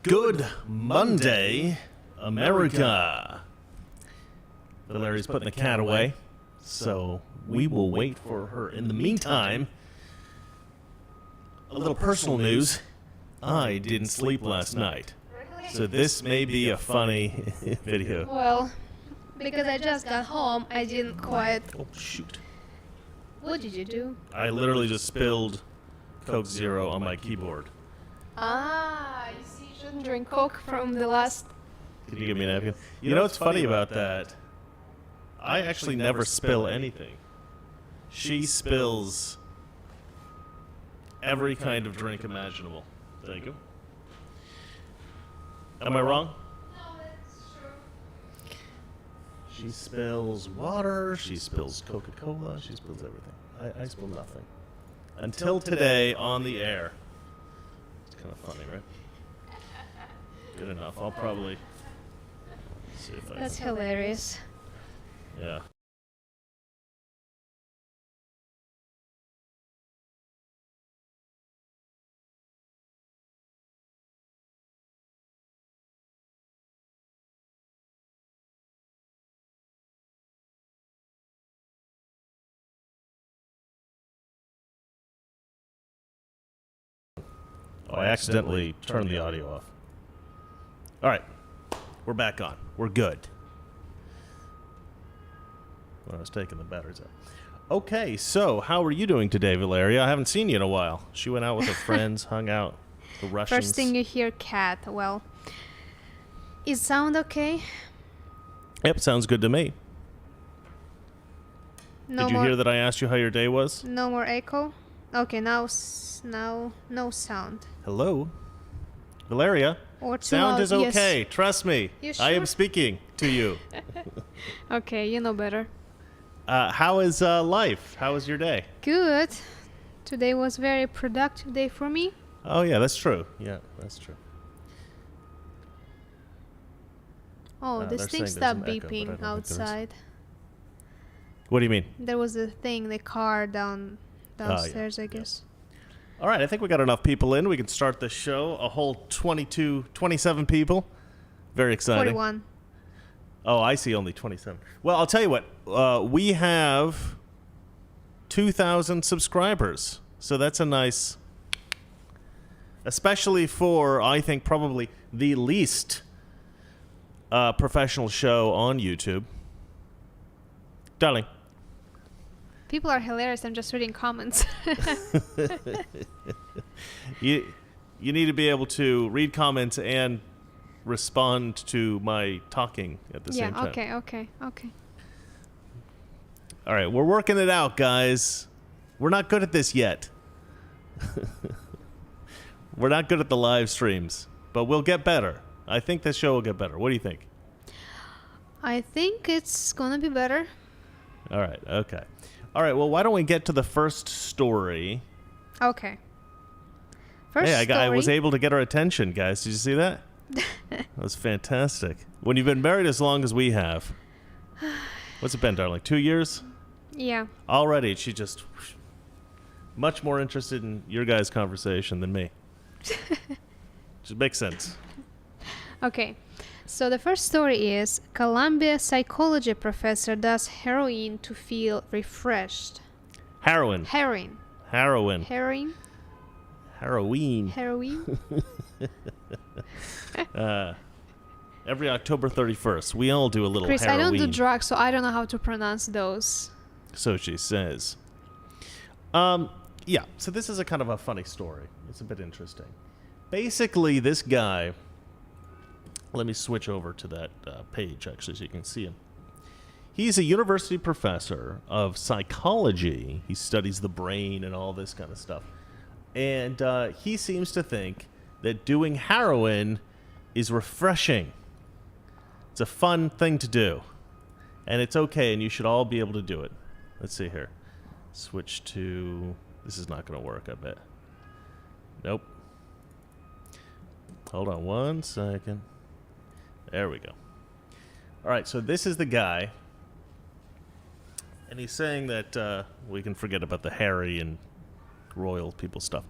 Good Monday, America. Larry's putting the cat away, so we will wait for her. In the meantime, a little personal news. I didn't sleep last night, so this may be a funny video. Well, because I just got home, I didn't quite... Oh, shoot. What did you do? I literally just spilled Coke Zero on my keyboard. Ah, you see, you shouldn't drink Coke from the last... Can you give me a napkin? You know what's funny about that? I actually never spill anything. She spills every kind of drink imaginable. Thank you. Am I wrong? No, that's true. She spills water, she spills Coca-Cola, she spills everything. I spill nothing. Until today on the air. It's kind of funny, right? Good enough. I'll probably see if I That's hilarious. Yeah. Oh, I accidentally turned the audio off. All right. We're back on. We're good. Well, I was taking the batteries out. Okay, so how are you doing today, Valeria? I haven't seen you in a while. She went out with her friends, hung out, the Russians. First thing you hear, cat. Well, is sound okay? Yep, sounds good to me. No Did you more, hear that I asked you how your day was? No more echo? Okay, now no sound. Hello? Valeria? Or too Sound loud, is okay. yes. Trust me. You I am sure? speaking to you. Okay, you know better. How is life? How was your day? Good. Today was very productive day for me. Oh, yeah, that's true. Yeah, that's true. Oh, they're this saying thing there's stopped an echo, but I don't beeping think there is. outside. What do you mean? There was a thing, the car downstairs, I guess. All right, I think we got enough people in. We can start the show. A whole 27 people. Very exciting. 41. Oh, I see only 27. Well, I'll tell you what. We have 2,000 subscribers. So that's a nice... Especially for, I think, probably the least professional show on YouTube. Darling. People are hilarious. I'm just reading comments. You need to be able to read comments and respond to my talking at the same time. Yeah, okay. All right, we're working it out, guys. We're not good at this yet. We're not good at the live streams, but we'll get better. I think this show will get better. What do you think? I think it's gonna be better. All right, okay. All right, well, why don't we get to the first story? Okay. First Hey, story. I was able to get her attention, guys. Did you see that? That was fantastic. When you've been married as long as we have. What's it been, darling? 2 years? Yeah. Already, she's just much more interested in your guys' conversation than me. Just makes sense. Okay. So the first story is Columbia psychology professor does heroin to feel refreshed. Heroin. Heroin. Heroin. Heroin. Heroin. Heroin. Every October 31st, we all do a little Chris, heroin. I don't do drugs, so I don't know how to pronounce those. So she says. Yeah, so this is a kind of a funny story. It's a bit interesting. Basically, this guy... Let me switch over to that page, actually, so you can see him. He's a university professor of psychology. He studies the brain and all this kind of stuff. And he seems to think that doing heroin is refreshing. It's a fun thing to do. And it's okay, and you should all be able to do it. Let's see here. Switch to... This is not going to work, I bet. Nope. Hold on one second. There we go. All right, so this is the guy. And he's saying that we can forget about the Harry and royal people stuff.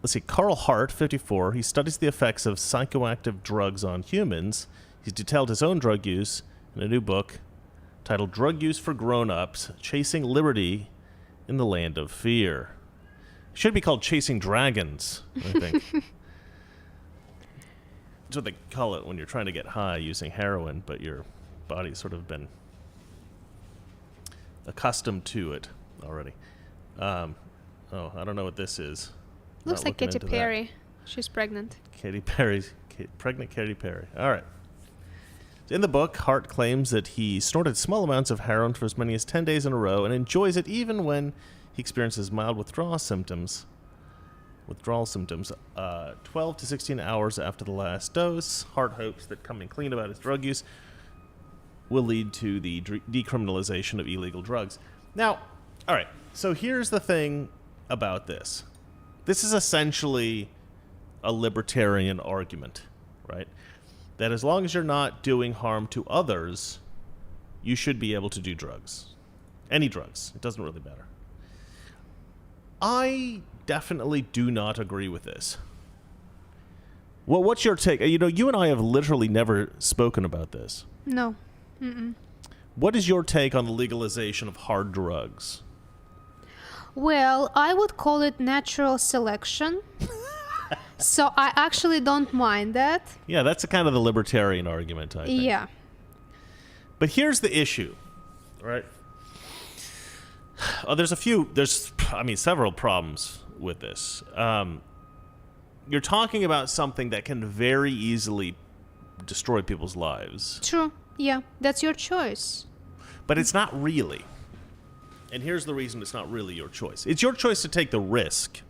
let's see, Carl Hart, 54, he studies the effects of psychoactive drugs on humans. He's detailed his own drug use in a new book titled Drug Use for Grown-Ups, Chasing Liberty in the Land of Fear. It should be called Chasing Dragons, I think. That's what they call it when you're trying to get high using heroin, but your body's sort of been accustomed to it already. I don't know what this is. Looks like Katy Perry. She's pregnant. Pregnant Katy Perry. All right. In the book, Hart claims that he snorted small amounts of heroin for as many as 10 days in a row and enjoys it even when he experiences mild withdrawal symptoms. 12 to 16 hours after the last dose. Hart hopes that coming clean about his drug use will lead to the decriminalization of illegal drugs. Now, all right, so here's the thing about this. This is essentially a libertarian argument, right? That as long as you're not doing harm to others, you should be able to do drugs. Any drugs. It doesn't really matter. I definitely do not agree with this. Well, what's your take? You and I have literally never spoken about this. No. Mm-mm. What is your take on the legalization of hard drugs? Well, I would call it natural selection. So I actually don't mind that. Yeah, that's a kind of the libertarian argument, I think. Yeah. But here's the issue, right? There's several problems with this. You're talking about something that can very easily destroy people's lives. True. Yeah, that's your choice. But it's not really. And here's the reason it's not really your choice. It's your choice to take the risk.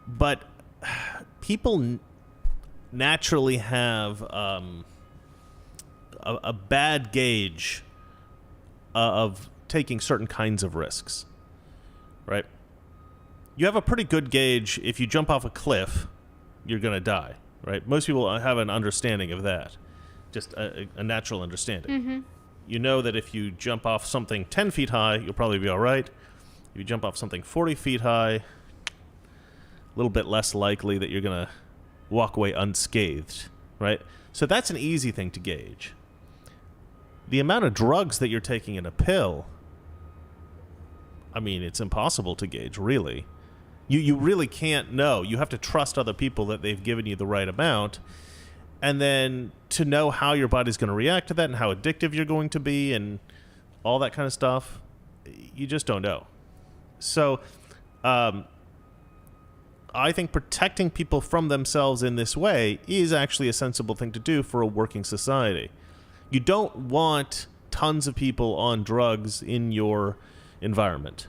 But people naturally have a bad gauge of taking certain kinds of risks, right? You have a pretty good gauge if you jump off a cliff, you're going to die, right? Most people have an understanding of that, just a natural understanding. Mm-hmm. You know that if you jump off something 10 feet high, you'll probably be all right. If you jump off something 40 feet high, a little bit less likely that you're going to walk away unscathed, right? So that's an easy thing to gauge. The amount of drugs that you're taking in a pill, I mean, it's impossible to gauge, really. You really can't know. You have to trust other people that they've given you the right amount. And then to know how your body's going to react to that and how addictive you're going to be and all that kind of stuff, you just don't know. So I think protecting people from themselves in this way is actually a sensible thing to do for a working society. You don't want tons of people on drugs in your environment,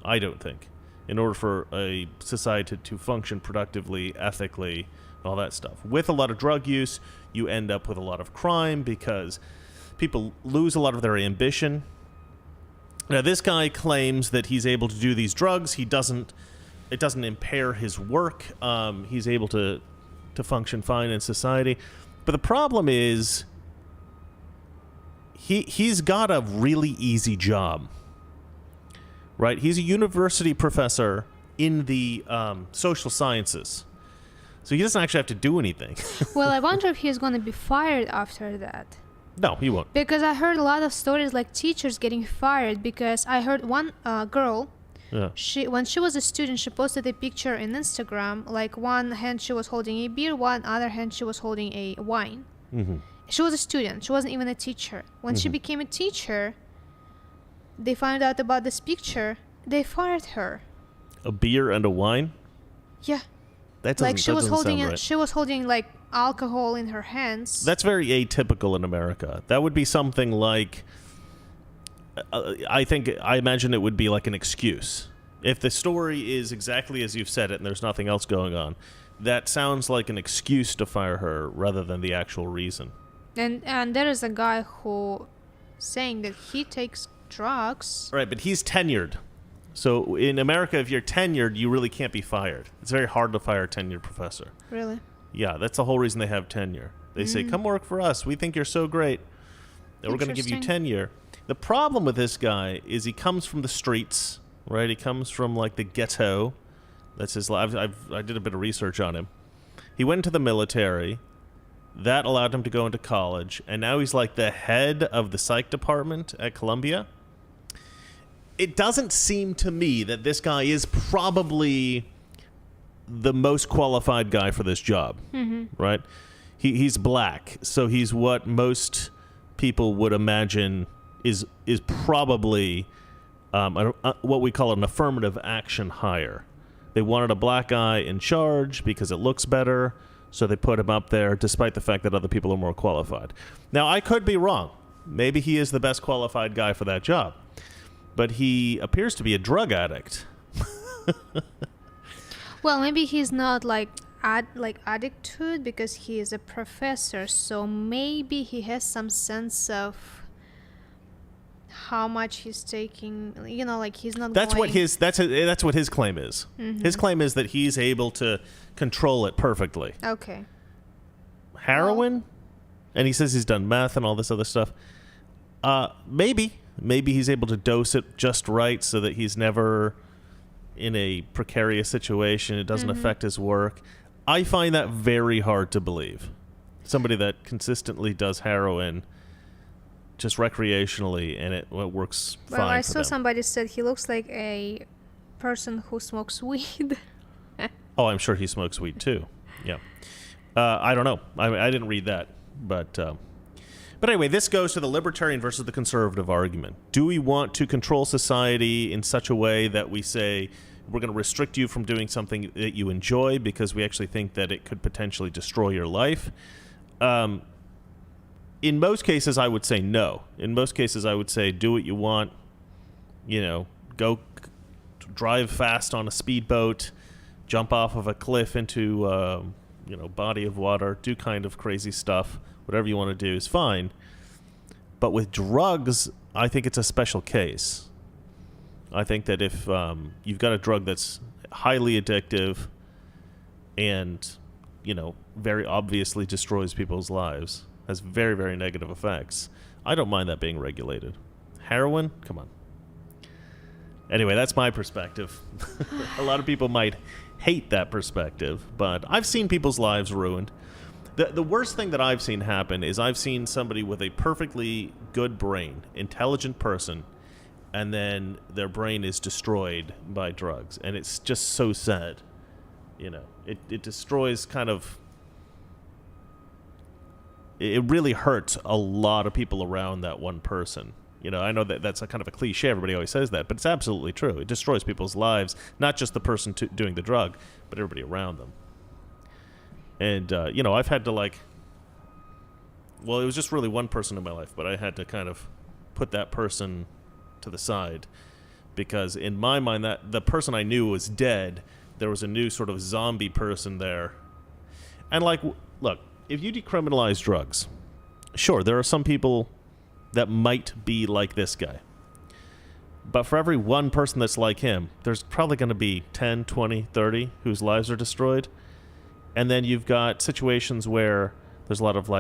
I don't think, in order for a society to function productively, ethically, all that stuff. With a lot of drug use, you end up with a lot of crime because people lose a lot of their ambition. Now, this guy claims that he's able to do these drugs. It doesn't impair his work. He's able to function fine in society. But the problem is he's got a really easy job, right? He's a university professor in the social sciences. So he doesn't actually have to do anything. Well, I wonder if he's going to be fired after that. No, he won't. Because I heard a lot of stories like teachers getting fired because I heard one girl, when she was a student, she posted a picture in Instagram, like one hand she was holding a beer, one other hand she was holding a wine. Mm-hmm. She was a student. She wasn't even a teacher. When she became a teacher, they found out about this picture. They fired her. A beer and a wine? Yeah. That doesn't, like she was holding right. She was holding like alcohol in her hands. That's very atypical in America. That would be something like I imagine it would be like an excuse. If the story is exactly as you've said it and there's nothing else going on, that sounds like an excuse to fire her rather than the actual reason. And there is a guy who saying that he takes drugs. Right, but he's tenured. So in America, if you're tenured, you really can't be fired. It's very hard to fire a tenured professor. Really? Yeah, that's the whole reason they have tenure. They say, come work for us. We think you're so great that we're going to give you tenure. The problem with this guy is he comes from the streets, right? He comes from like the ghetto, That's his life. I did a bit of research on him. He went into the military. That allowed him to go into college, and now he's like the head of the psych department at Columbia. It doesn't seem to me that this guy is probably the most qualified guy for this job, right? He's black, so he's what most people would imagine is probably what we call an affirmative action hire. They wanted a black guy in charge because it looks better. So they put him up there despite the fact that other people are more qualified. Now, I could be wrong. Maybe he is the best qualified guy for that job. But he appears to be a drug addict. Well, maybe he's not addict to it because he is a professor. So maybe he has some sense of how much he's taking, he's not that's going... That's what his claim is. His claim is that he's able to control it perfectly. Okay. Heroin? Well, and he says he's done meth and all this other stuff. Maybe he's able to dose it just right so that he's never in a precarious situation. It doesn't affect his work. I find that very hard to believe. Somebody that consistently does heroin just recreationally, and it works fine. Well, I for saw them. Somebody said he looks like a person who smokes weed. Oh, I'm sure he smokes weed too. Yeah. I don't know. I didn't read that, but anyway, this goes to the libertarian versus the conservative argument. Do we want to control society in such a way that we say we're going to restrict you from doing something that you enjoy because we actually think that it could potentially destroy your life? In most cases, I would say no. In most cases, I would say do what you want. Go drive fast on a speedboat, jump off of a cliff into body of water, do kind of crazy stuff. Whatever you want to do is fine. But with drugs, I think it's a special case. I think that if you've got a drug that's highly addictive and, very obviously destroys people's lives, has very, very negative effects, I don't mind that being regulated. Heroin? Come on. Anyway, that's my perspective. A lot of people might hate that perspective, but I've seen people's lives ruined. The worst thing that I've seen happen is I've seen somebody with a perfectly good brain, intelligent person, and then their brain is destroyed by drugs. And it's just so sad. It destroys kind of... It really hurts a lot of people around that one person. I know that that's a kind of a cliche. Everybody always says that, but it's absolutely true. It destroys people's lives, not just the person doing the drug, but everybody around them. And, I've had to it was just really one person in my life, but I had to kind of put that person to the side because in my mind, that the person I knew was dead. There was a new sort of zombie person there. And look, if you decriminalize drugs, sure, there are some people that might be like this guy. But for every one person that's like him, there's probably going to be 10, 20, 30 whose lives are destroyed. And then you've got situations where there's a lot of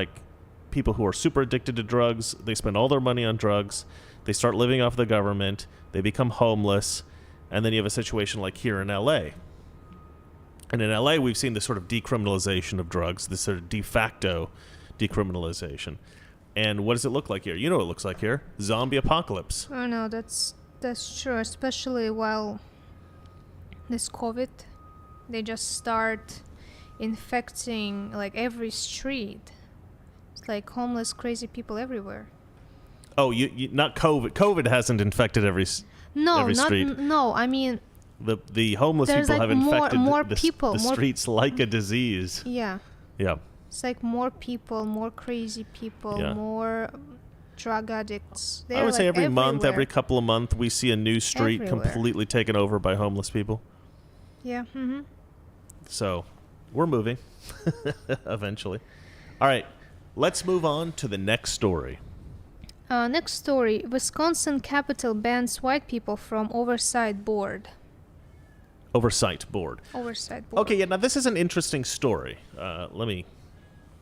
people who are super addicted to drugs. They spend all their money on drugs. They start living off the government. They become homeless. And then you have a situation like here in L.A. And in L.A., we've seen this sort of decriminalization of drugs, this sort of de facto decriminalization. And what does it look like here? You know what it looks like here. Zombie apocalypse. Oh, no, that's true, especially while this COVID, they just start infecting every street. It's homeless, crazy people everywhere. Oh, you not COVID. COVID hasn't infected every street. No, I mean... The homeless people have infected the streets like a disease. Yeah. Yeah. It's more people, more crazy people, more drug addicts. I would say every month, everywhere. every couple of months, we see a new street Everywhere. completely taken over by homeless people. Yeah. Mm-hmm. So, we're moving eventually. All right, let's move on to the next story. Next story: Wisconsin Capitol bans white people from oversight board. Oversight board. Oversight board. Okay, yeah. Now this is an interesting story. Let me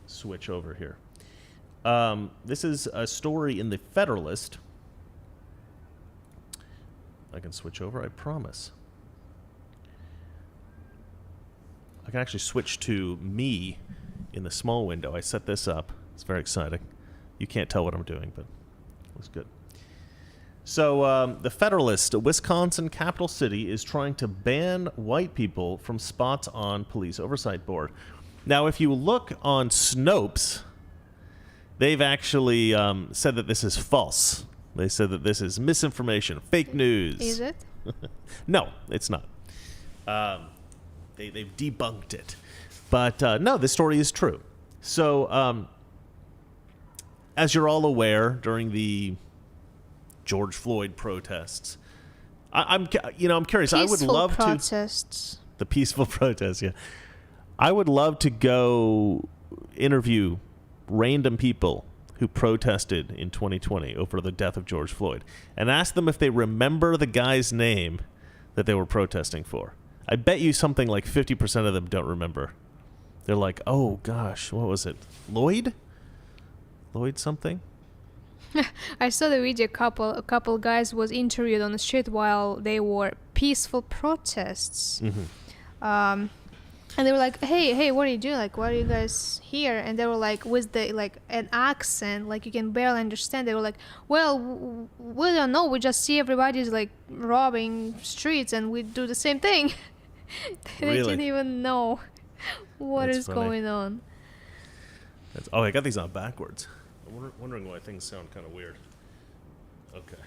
switch over here. This is a story in the Federalist. I can switch over, I promise. can actually switch to me in the small window. I set this up. It's very exciting. You can't tell what I'm doing, but it was good. So the Federalist, a Wisconsin capital city, is trying to ban white people from spots on police oversight board. Now, if you look on Snopes, they've actually said that this is false. They said that this is misinformation, fake news. Is it? No, it's not. They've debunked it. But no, this story is true. So as you're all aware, during the George Floyd protests, I'm curious. I would love protests. The peaceful protests, yeah. I would love to go interview random people who protested in 2020 over the death of George Floyd and ask them if they remember the guy's name that they were protesting for. I bet you something like 50% of them don't remember. They're like, oh gosh, what was it? Lloyd something? I saw the video. A couple guys was interviewed on the street while they were peaceful protests. Mm-hmm. And they were like, hey, what are you doing? Like, why are you guys here? And they were like, with the an accent, like you can barely understand. They were like, well, we don't know. We just see everybody's like robbing streets, and we do the same thing. They didn't even know what is going on. I got these on backwards. I'm wondering why things sound kind of weird. Okay.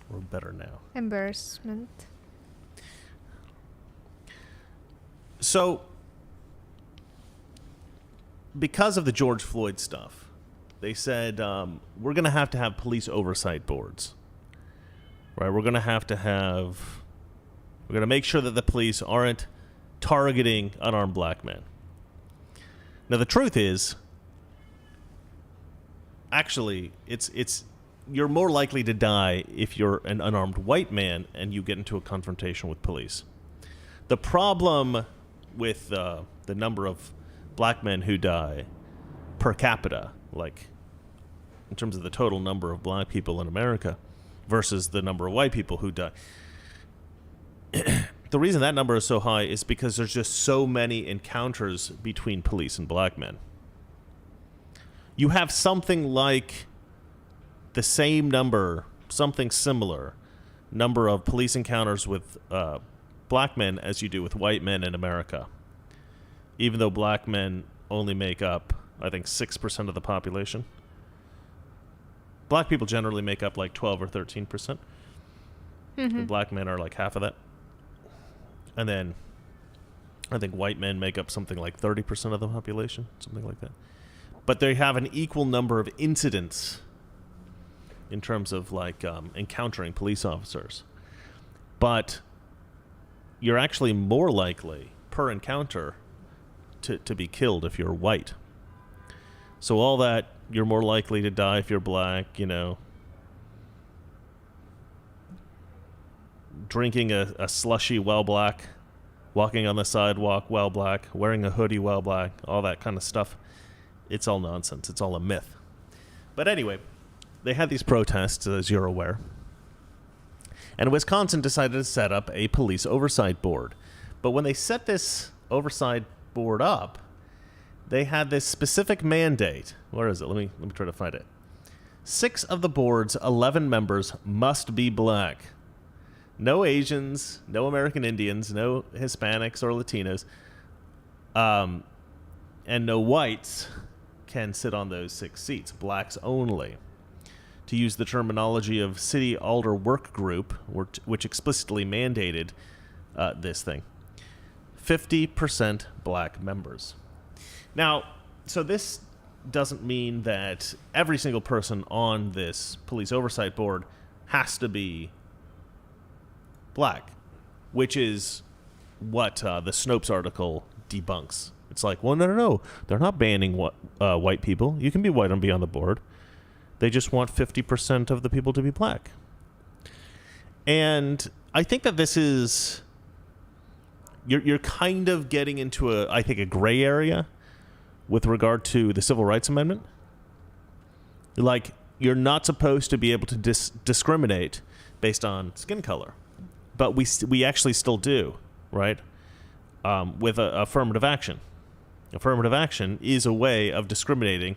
We're better now. Embarrassment. So, because of the George Floyd stuff, they said we're going to have police oversight boards. Right? We're going to make sure that the police aren't targeting unarmed black men. Now, the truth is, actually, it's you're more likely to die if you're an unarmed white man and you get into a confrontation with police. The problem with the number of black men who die per capita, like in terms of the total number of black people in America versus the number of white people who die. The reason that number is so high is because there's just so many encounters between police and black men. You have something like the same number, something similar number of police encounters with black men as you do with white men in America, even though black men only make up, I think, 6% of the population. Black people generally make up like 12 or 13%. Mm-hmm. And black men are like half of that. And then I think white men make up something like 30% of the population, something like that. But they have an equal number of incidents in terms of like encountering police officers. But you're actually more likely per encounter to be killed if you're white. So all that, you're more likely to die if you're black, drinking a slushy while black, walking on the sidewalk while black, wearing a hoodie while black, all that kind of stuff. It's all nonsense. It's all a myth. But anyway, they had these protests, as you're aware. And Wisconsin decided to set up a police oversight board. But when they set this oversight board up, they had this specific mandate. Where is it? Let me try to find it. 6 of the board's 11 members must be black. No Asians, no American Indians, no Hispanics or Latinos, and no whites can sit on those 6 seats. Blacks only. To use the terminology of City Alder Work Group, which explicitly mandated this thing. 50% black members. Now, so this doesn't mean that every single person on this police oversight board has to be black, which is what the Snopes article debunks. It's like, well, no. They're not banning white people. You can be white and be on the board. They just want 50% of the people to be black. And I think that this is... You're kind of getting into a gray area with regard to the Civil Rights Amendment. Like, you're not supposed to be able to discriminate based on skin color. But we actually still do, right? with affirmative action. Affirmative action is a way of discriminating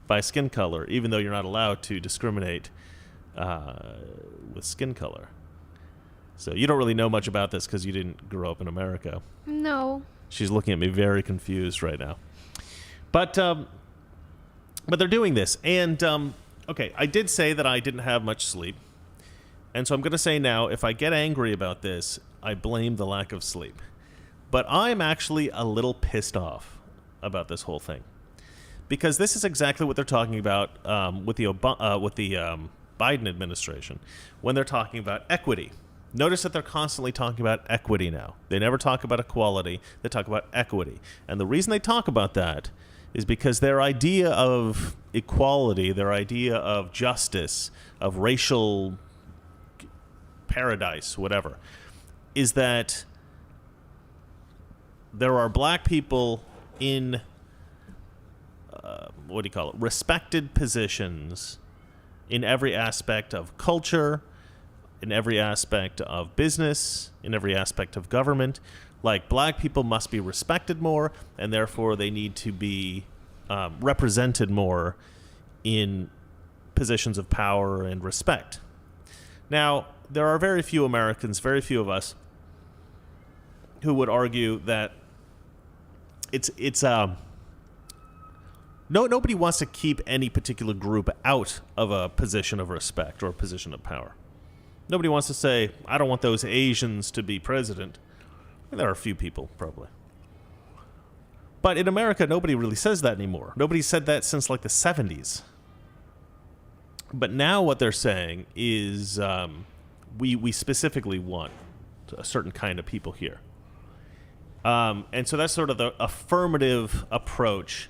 by skin color, even though you're not allowed to discriminate with skin color. So you don't really know much about this because you didn't grow up in America. No. She's looking at me very confused right now. But they're doing this. And, okay, I did say that I didn't have much sleep. And so I'm going to say now, if I get angry about this, I blame the lack of sleep. But I'm actually a little pissed off about this whole thing. Because this is exactly what they're talking about with the Biden administration when they're talking about equity. Notice that they're constantly talking about equity now. They never talk about equality. They talk about equity. And the reason they talk about that is because their idea of equality, their idea of justice, of racial paradise, whatever, is that there are black people in, respected positions in every aspect of culture, in every aspect of business, in every aspect of government. Like, black people must be respected more, and therefore they need to be represented more in positions of power and respect. Now, there are very few Americans, very few of us, who would argue that nobody wants to keep any particular group out of a position of respect or a position of power. Nobody wants to say, I don't want those Asians to be president. There are a few people, probably. But in America, nobody really says that anymore. Nobody said that since like the 70s. But now what they're saying is we specifically want a certain kind of people here. And so that's sort of the affirmative approach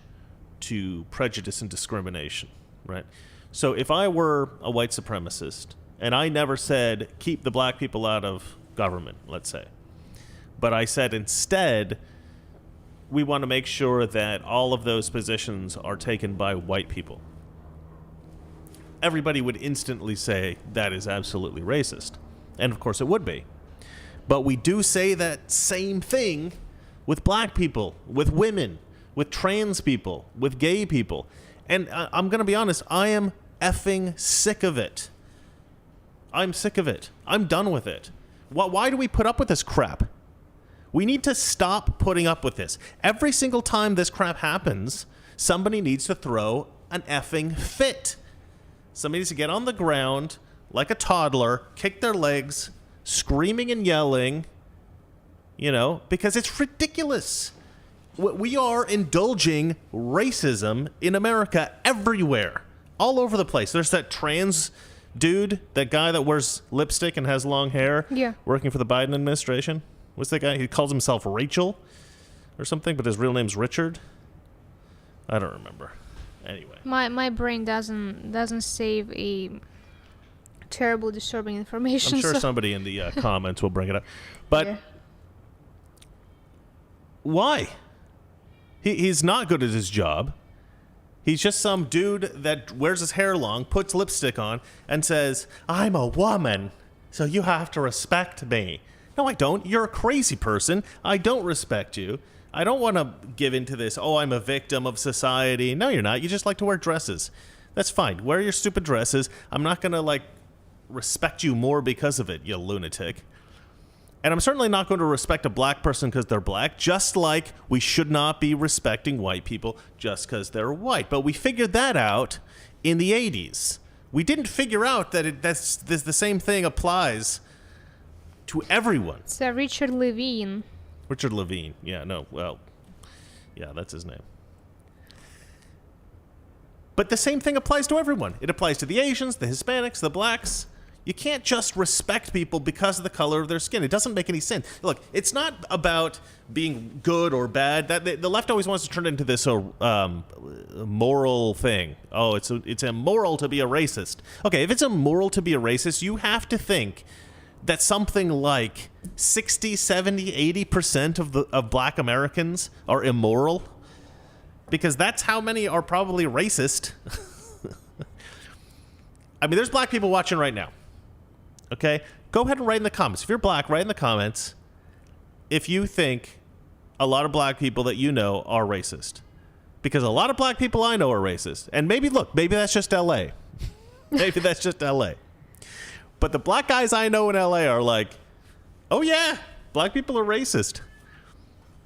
to prejudice and discrimination, right? So if I were a white supremacist, and I never said, keep the black people out of government, let's say. But I said, instead, we want to make sure that all of those positions are taken by white people. Everybody would instantly say that is absolutely racist. And of course it would be. But we do say that same thing with black people, with women, with trans people, with gay people. And I'm going to be honest, I am effing sick of it. I'm sick of it. I'm done with it. Why do we put up with this crap? We need to stop putting up with this. Every single time this crap happens, somebody needs to throw an effing fit. Somebody needs to get on the ground like a toddler, kick their legs, screaming and yelling, because it's ridiculous. We are indulging racism in America everywhere, all over the place. There's that trans dude, that guy that wears lipstick and has long hair, working for the Biden administration. What's that guy? He calls himself Rachel or something, but his real name's Richard. I don't remember. Anyway, my brain doesn't save a terrible, disturbing information. I'm sure somebody in the comments will bring it up. But why? He's not good at his job. He's just some dude that wears his hair long, puts lipstick on, and says, I'm a woman, so you have to respect me. No, I don't. You're a crazy person. I don't respect you. I don't want to give into this, I'm a victim of society. No, you're not. You just like to wear dresses. That's fine. Wear your stupid dresses. I'm not going to, respect you more because of it, you lunatic. And I'm certainly not going to respect a black person because they're black, just like we should not be respecting white people just because they're white. But we figured that out in the 80s. We didn't figure out that the same thing applies to everyone. It's Richard Levine. Richard Levine. Yeah, that's his name. But the same thing applies to everyone. It applies to the Asians, the Hispanics, the blacks. You can't just respect people because of the color of their skin. It doesn't make any sense. Look, it's not about being good or bad. The left always wants to turn it into this moral thing. It's immoral to be a racist. Okay, if it's immoral to be a racist, you have to think that something like 60, 70, 80% of black Americans are immoral, because that's how many are probably racist. I mean, there's black people watching right now. Okay? Go ahead and write in the comments. If you're black, write in the comments if you think a lot of black people that you know are racist. Because a lot of black people I know are racist. And maybe that's just L.A. Maybe that's just L.A. But the black guys I know in L.A. are like, oh yeah, black people are racist.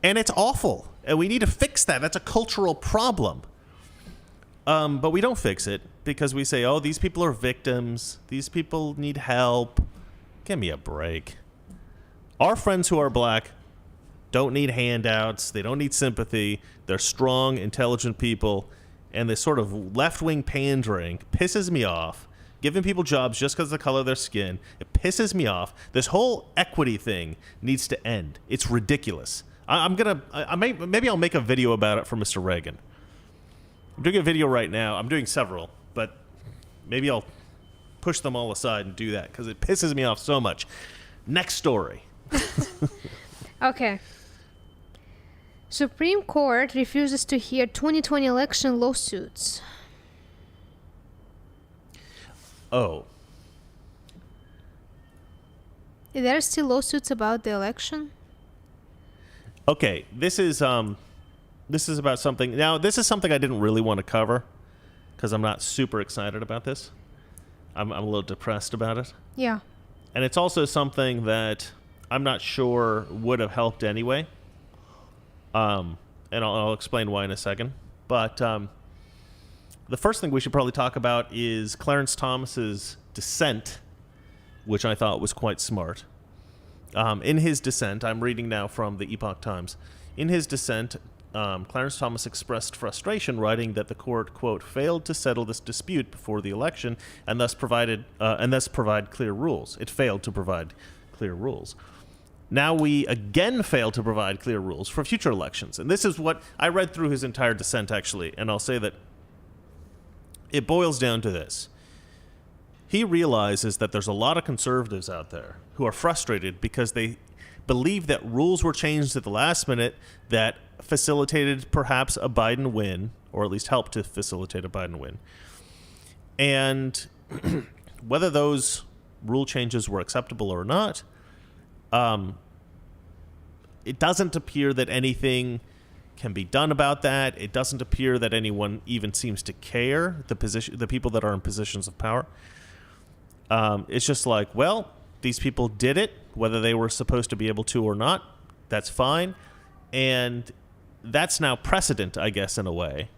And it's awful. And we need to fix that. That's a cultural problem. But we don't fix it because we say, oh, these people are victims. These people need help. Give me a break. Our friends who are black don't need handouts. They don't need sympathy. They're strong, intelligent people. And this sort of left-wing pandering pisses me off. Giving people jobs just because of the color of their skin. It pisses me off. This whole equity thing needs to end. It's ridiculous. Maybe I'll make a video about it for Mr. Reagan. I'm doing a video right now. I'm doing several, but maybe I'll push them all aside and do that because it pisses me off so much. Next story. Okay. Supreme Court refuses to hear 2020 election lawsuits. Oh. There are still lawsuits about the election? Okay, this is about something. Now, this is something I didn't really want to cover because I'm not super excited about this. I'm a little depressed about it. Yeah. And it's also something that I'm not sure would have helped anyway. And I'll explain why in a second. But the first thing we should probably talk about is Clarence Thomas's dissent, which I thought was quite smart. In his dissent, I'm reading now from the Epoch Times. In his dissent, Clarence Thomas expressed frustration, writing that the court, quote, failed to settle this dispute before the election and thus provide clear rules. It failed to provide clear rules. Now we again fail to provide clear rules for future elections. And this is what I read through his entire dissent, actually, and I'll say that it boils down to this. He realizes that there's a lot of conservatives out there who are frustrated because they believe that rules were changed at the last minute that facilitated perhaps a Biden win, or at least helped to facilitate a Biden win. And whether those rule changes were acceptable or not, it doesn't appear that anything can be done about that. It doesn't appear that anyone even seems to care, the people that are in positions of power. It's just like, well, these people did it, whether they were supposed to be able to or not. That's fine. And that's now precedent, I guess, in a way,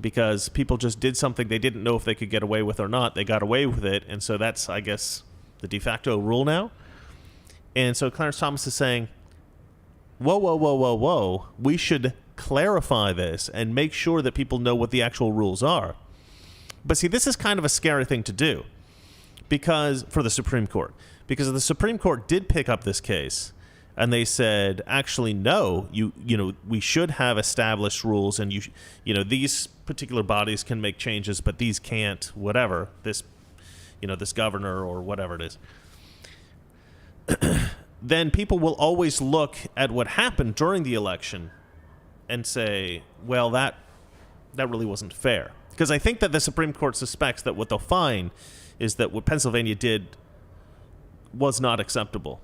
because people just did something they didn't know if they could get away with or not. They got away with it. And so that's, I guess, the de facto rule now. And so Clarence Thomas is saying, whoa. We should clarify this and make sure that people know what the actual rules are. But see, this is kind of a scary thing to do because for the Supreme Court, because the Supreme Court did pick up this case and they said, actually, no, you know, we should have established rules and these particular bodies can make changes, but these can't, whatever, this governor or whatever it is. Then people will always look at what happened during the election and say, well, that really wasn't fair. Because I think that the Supreme Court suspects that what they'll find is that what Pennsylvania did was not acceptable.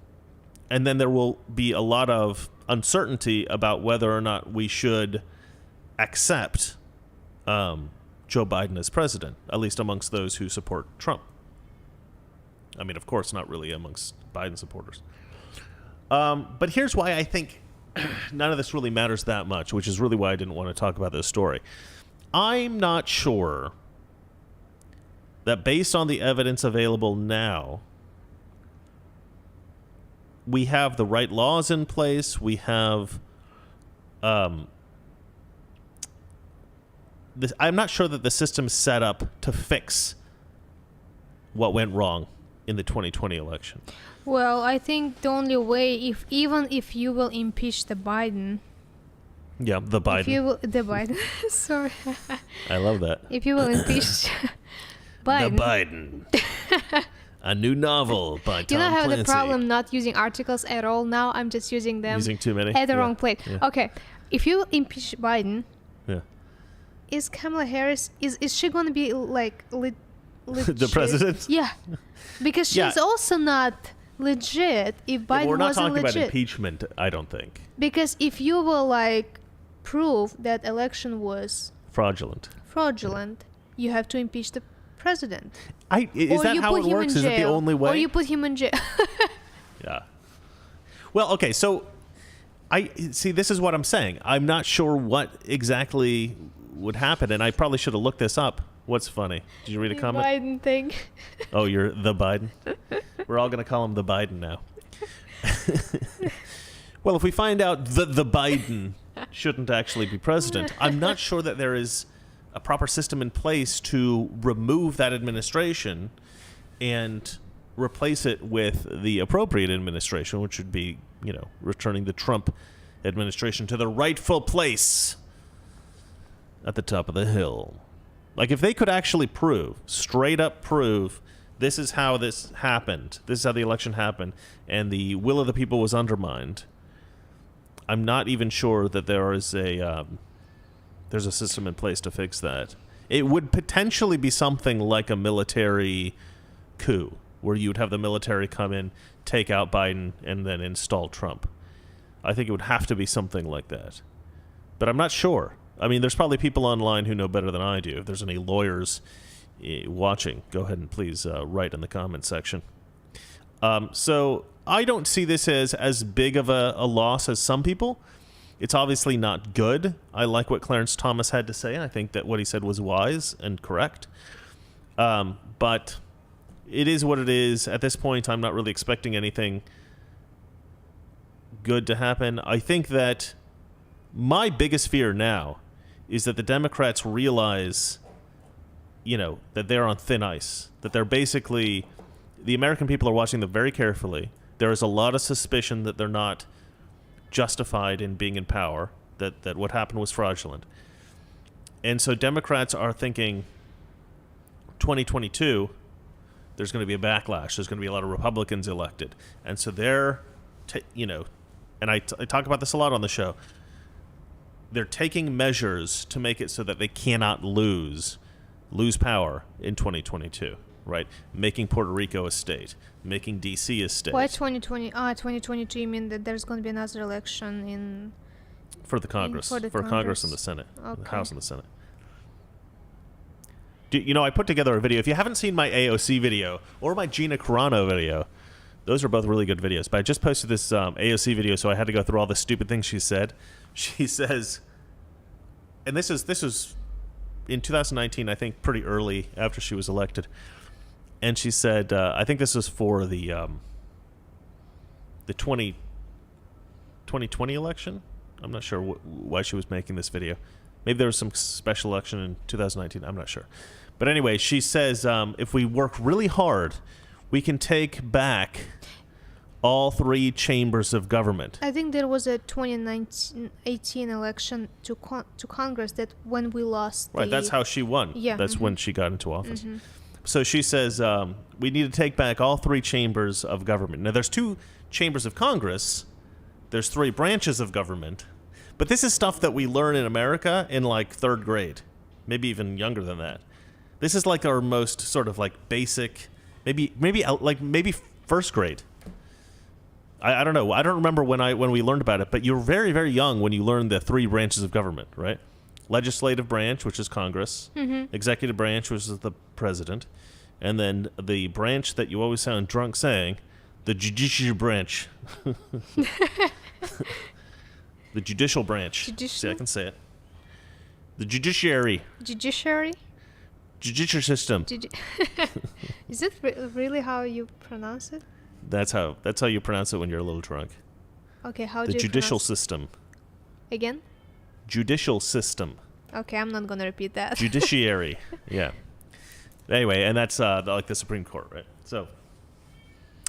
And then there will be a lot of uncertainty about whether or not we should accept Joe Biden as president, at least amongst those who support Trump. I mean, of course, not really amongst Biden supporters. But here's why I think none of this really matters that much, which is really why I didn't want to talk about this story. I'm not sure that based on the evidence available now, we have the right laws in place. We have... I'm not sure that the system is set up to fix what went wrong in the 2020 election. Well, I think the only way, even if you will impeach the Biden... Yeah, the Biden. The Biden. Sorry. I love that. If you will impeach Biden. The Biden. A new novel by Tom Clancy. You know, I have the problem not using articles at all now. I'm just using them. Using too many? At the wrong place. Yeah. Okay. If you impeach Biden, yeah. Is Kamala Harris, is she going to be like... The president? Yeah. Because she's also not legit, if Biden We're not wasn't talking legit. about impeachment, I don't think. Because if you will like prove that election was Fraudulent. you have to impeach the president. Is that how it works? Is it the only way? Or you put him in jail. Yeah. Well, okay, so I see. This is what I'm saying. I'm not sure what exactly would happen, and I probably should have looked this up. What's funny? Did you read a comment? Biden thing. Oh, you're the Biden? We're all going to call him the Biden now. Well, if we find out that the Biden shouldn't actually be president, I'm not sure that there is a proper system in place to remove that administration and replace it with the appropriate administration, which would be, returning the Trump administration to the rightful place at the top of the hill. Like, if they could actually straight up prove, this is how this happened, this is how the election happened, and the will of the people was undermined, I'm not even sure that there's a system in place to fix that. It would potentially be something like a military coup, where you'd have the military come in, take out Biden, and then install Trump. I think it would have to be something like that. But I'm not sure. I mean, there's probably people online who know better than I do. If there's any lawyers watching, go ahead and please write in the comment section. So I don't see this as big of a loss as some people. It's obviously not good. I like what Clarence Thomas had to say. I think that what he said was wise and correct. But it is what it is. At this point, I'm not really expecting anything good to happen. I think that my biggest fear now is that the Democrats realize, that they're on thin ice, that they're basically, the American people are watching them very carefully. There is a lot of suspicion that they're not justified in being in power, that what happened was fraudulent. And so Democrats are thinking 2022, there's going to be a backlash. There's going to be a lot of Republicans elected. And so they're, and I talk about this a lot on the show, they're taking measures to make it so that they cannot lose power in 2022, right? Making Puerto Rico a state, making D.C. a state. Why 2020? 2022, you mean that there's going to be another election for the Congress, for Congress and the Senate, okay. The House and the Senate. I put together a video. If you haven't seen my AOC video or my Gina Carano video, those are both really good videos. But I just posted this AOC video, so I had to go through all the stupid things she said. She says, and this is in 2019, I think pretty early after she was elected. And she said, I think this was for the 2020 election. I'm not sure why she was making this video. Maybe there was some special election in 2019. I'm not sure. But anyway, she says, if we work really hard, we can take back all three chambers of government. I think there was a 2018 election to Congress that when we lost. Right, that's how she won. Yeah. That's when she got into office. Mm-hmm. So she says, we need to take back all three chambers of government. Now, there's two chambers of Congress. There's three branches of government. But this is stuff that we learn in America in like third grade, maybe even younger than that. This is like our most sort of like basic, maybe first grade. I don't know. I don't remember when we learned about it, but you're very, very young when you learn the three branches of government, right? Legislative branch, which is Congress, mm-hmm. Executive branch, which is the president, and then the branch that you always sound drunk saying, the judicial branch. The judicial branch. Judicial? See, I can say it. The judiciary. Judiciary? Judicial system. Is it really how you pronounce it? That's how you pronounce it when you're a little drunk. Okay, how do you you judicial pronounce system. Again? Judicial system. Okay, I'm not going to repeat that. Judiciary. Yeah. Anyway, and that's like the Supreme Court, right? So,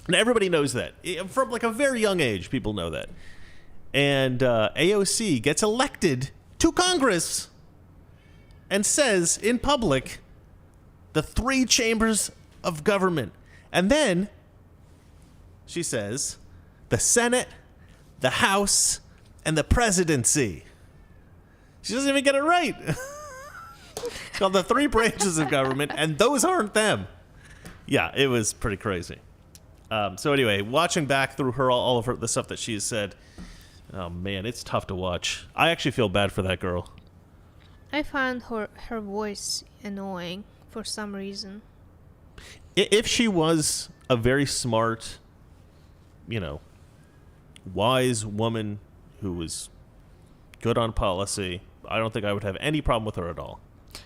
and everybody knows that. From like a very young age, people know that. And AOC gets elected to Congress and says in public, the three chambers of government. And then she says, the Senate, the House, and the presidency. She doesn't even get it right. It's called the three branches of government, and those aren't them. Yeah, it was pretty crazy. So anyway, watching back through all of the stuff that she's said, oh man, it's tough to watch. I actually feel bad for that girl. I found her voice annoying for some reason. If she was a very smart, wise woman who was good on policy, I don't think I would have any problem with her at all.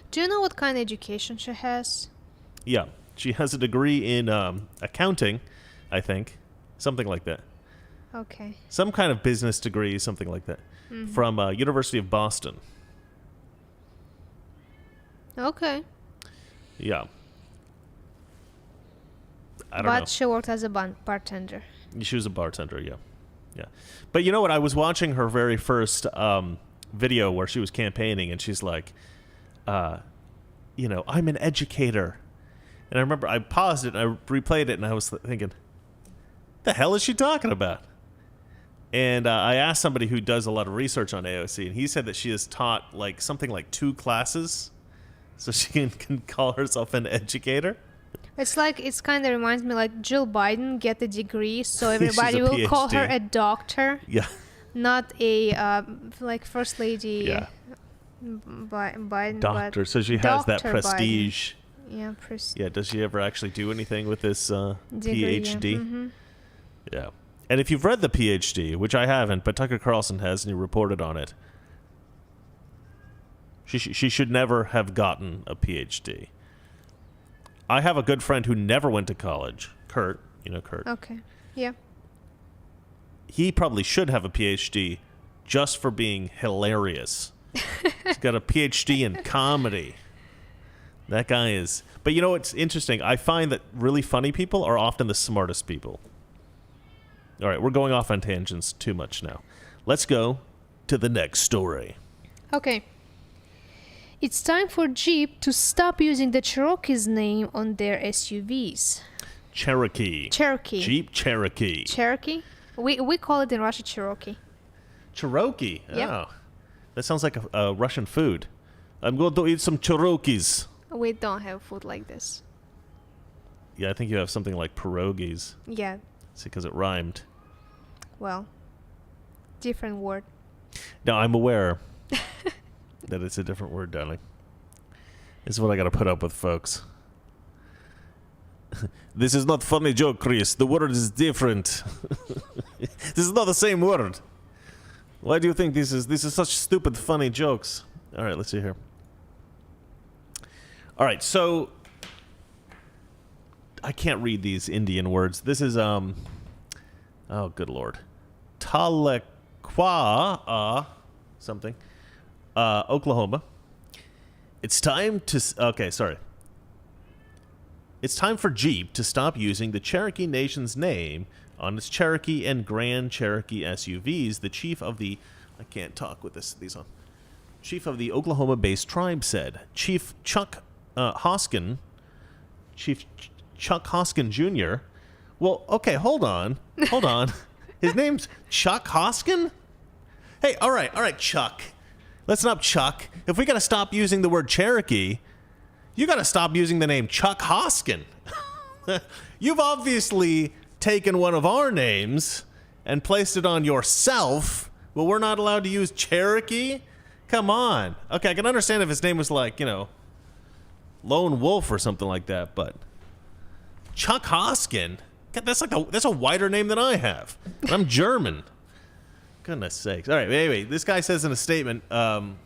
Do you know what kind of education she has? Yeah, she has a degree in accounting, I think. Something like that. Okay. Some kind of business degree, something like that. Mm-hmm. From University of Boston. Okay. Yeah. I don't know. But she worked as a bartender. She was a bartender, yeah. Yeah. But you know what? I was watching her very first video where she was campaigning, and she's like, I'm an educator. And I remember I paused it, and I replayed it, and I was thinking, the hell is she talking about? And I asked somebody who does a lot of research on AOC, and he said that she has taught something like 2 classes, so she can call herself an educator. It's kind of reminds me like Jill Biden get a degree, so everybody will PhD. Call her a doctor. Yeah. Not a first lady. Yeah. Biden. Doctor. So she has that prestige. Biden. Yeah, prestige. Yeah. Does she ever actually do anything with this degree, PhD? Yeah. Mm-hmm. Yeah. And if you've read the PhD, which I haven't, but Tucker Carlson has, and he reported on it, she should never have gotten a PhD. I have a good friend who never went to college, Kurt. You know Kurt. Okay. Yeah. He probably should have a PhD just for being hilarious. He's got a PhD in comedy. That guy is. But you know what's interesting? I find that really funny people are often the smartest people. All right, we're going off on tangents too much now. Let's go to the next story. Okay. It's time for Jeep to stop using the Cherokee's name on their SUVs. Cherokee. Jeep Cherokee. Cherokee? We call it in Russia Cherokee. Cherokee? Yep. Oh. That sounds like a Russian food. I'm going to eat some Cherokees. We don't have food like this. Yeah, I think you have something like pierogies. Yeah. It's because it rhymed. Well, different word. No, I'm aware that it's a different word, darling. This is what I got to put up with, folks. This is not funny joke, Chris. The word is different. This is not the same word. Why do you think this is such stupid funny jokes? All right, let's see here. All right, so I can't read these Indian words. This is oh good lord. Tahlequah something. Oklahoma. It's time for Jeep to stop using the Cherokee Nation's name on its Cherokee and Grand Cherokee SUVs, the chief of the these on. Chief of the Oklahoma-based tribe said. Chief Chuck Hoskin Jr. Well, okay, hold on. His name's Chuck Hoskin? Hey, all right, Chuck. Listen up, Chuck. If we got to stop using the word Cherokee, you got to stop using the name Chuck Hoskin. You've obviously taken one of our names and placed it on yourself. Well, we're not allowed to use Cherokee? Come on. Okay, I can understand if his name was like, Lone Wolf or something like that, but Chuck Hoskin? God, that's a wider name than I have. And I'm German. Goodness sakes. All right, anyway, this guy says in a statement,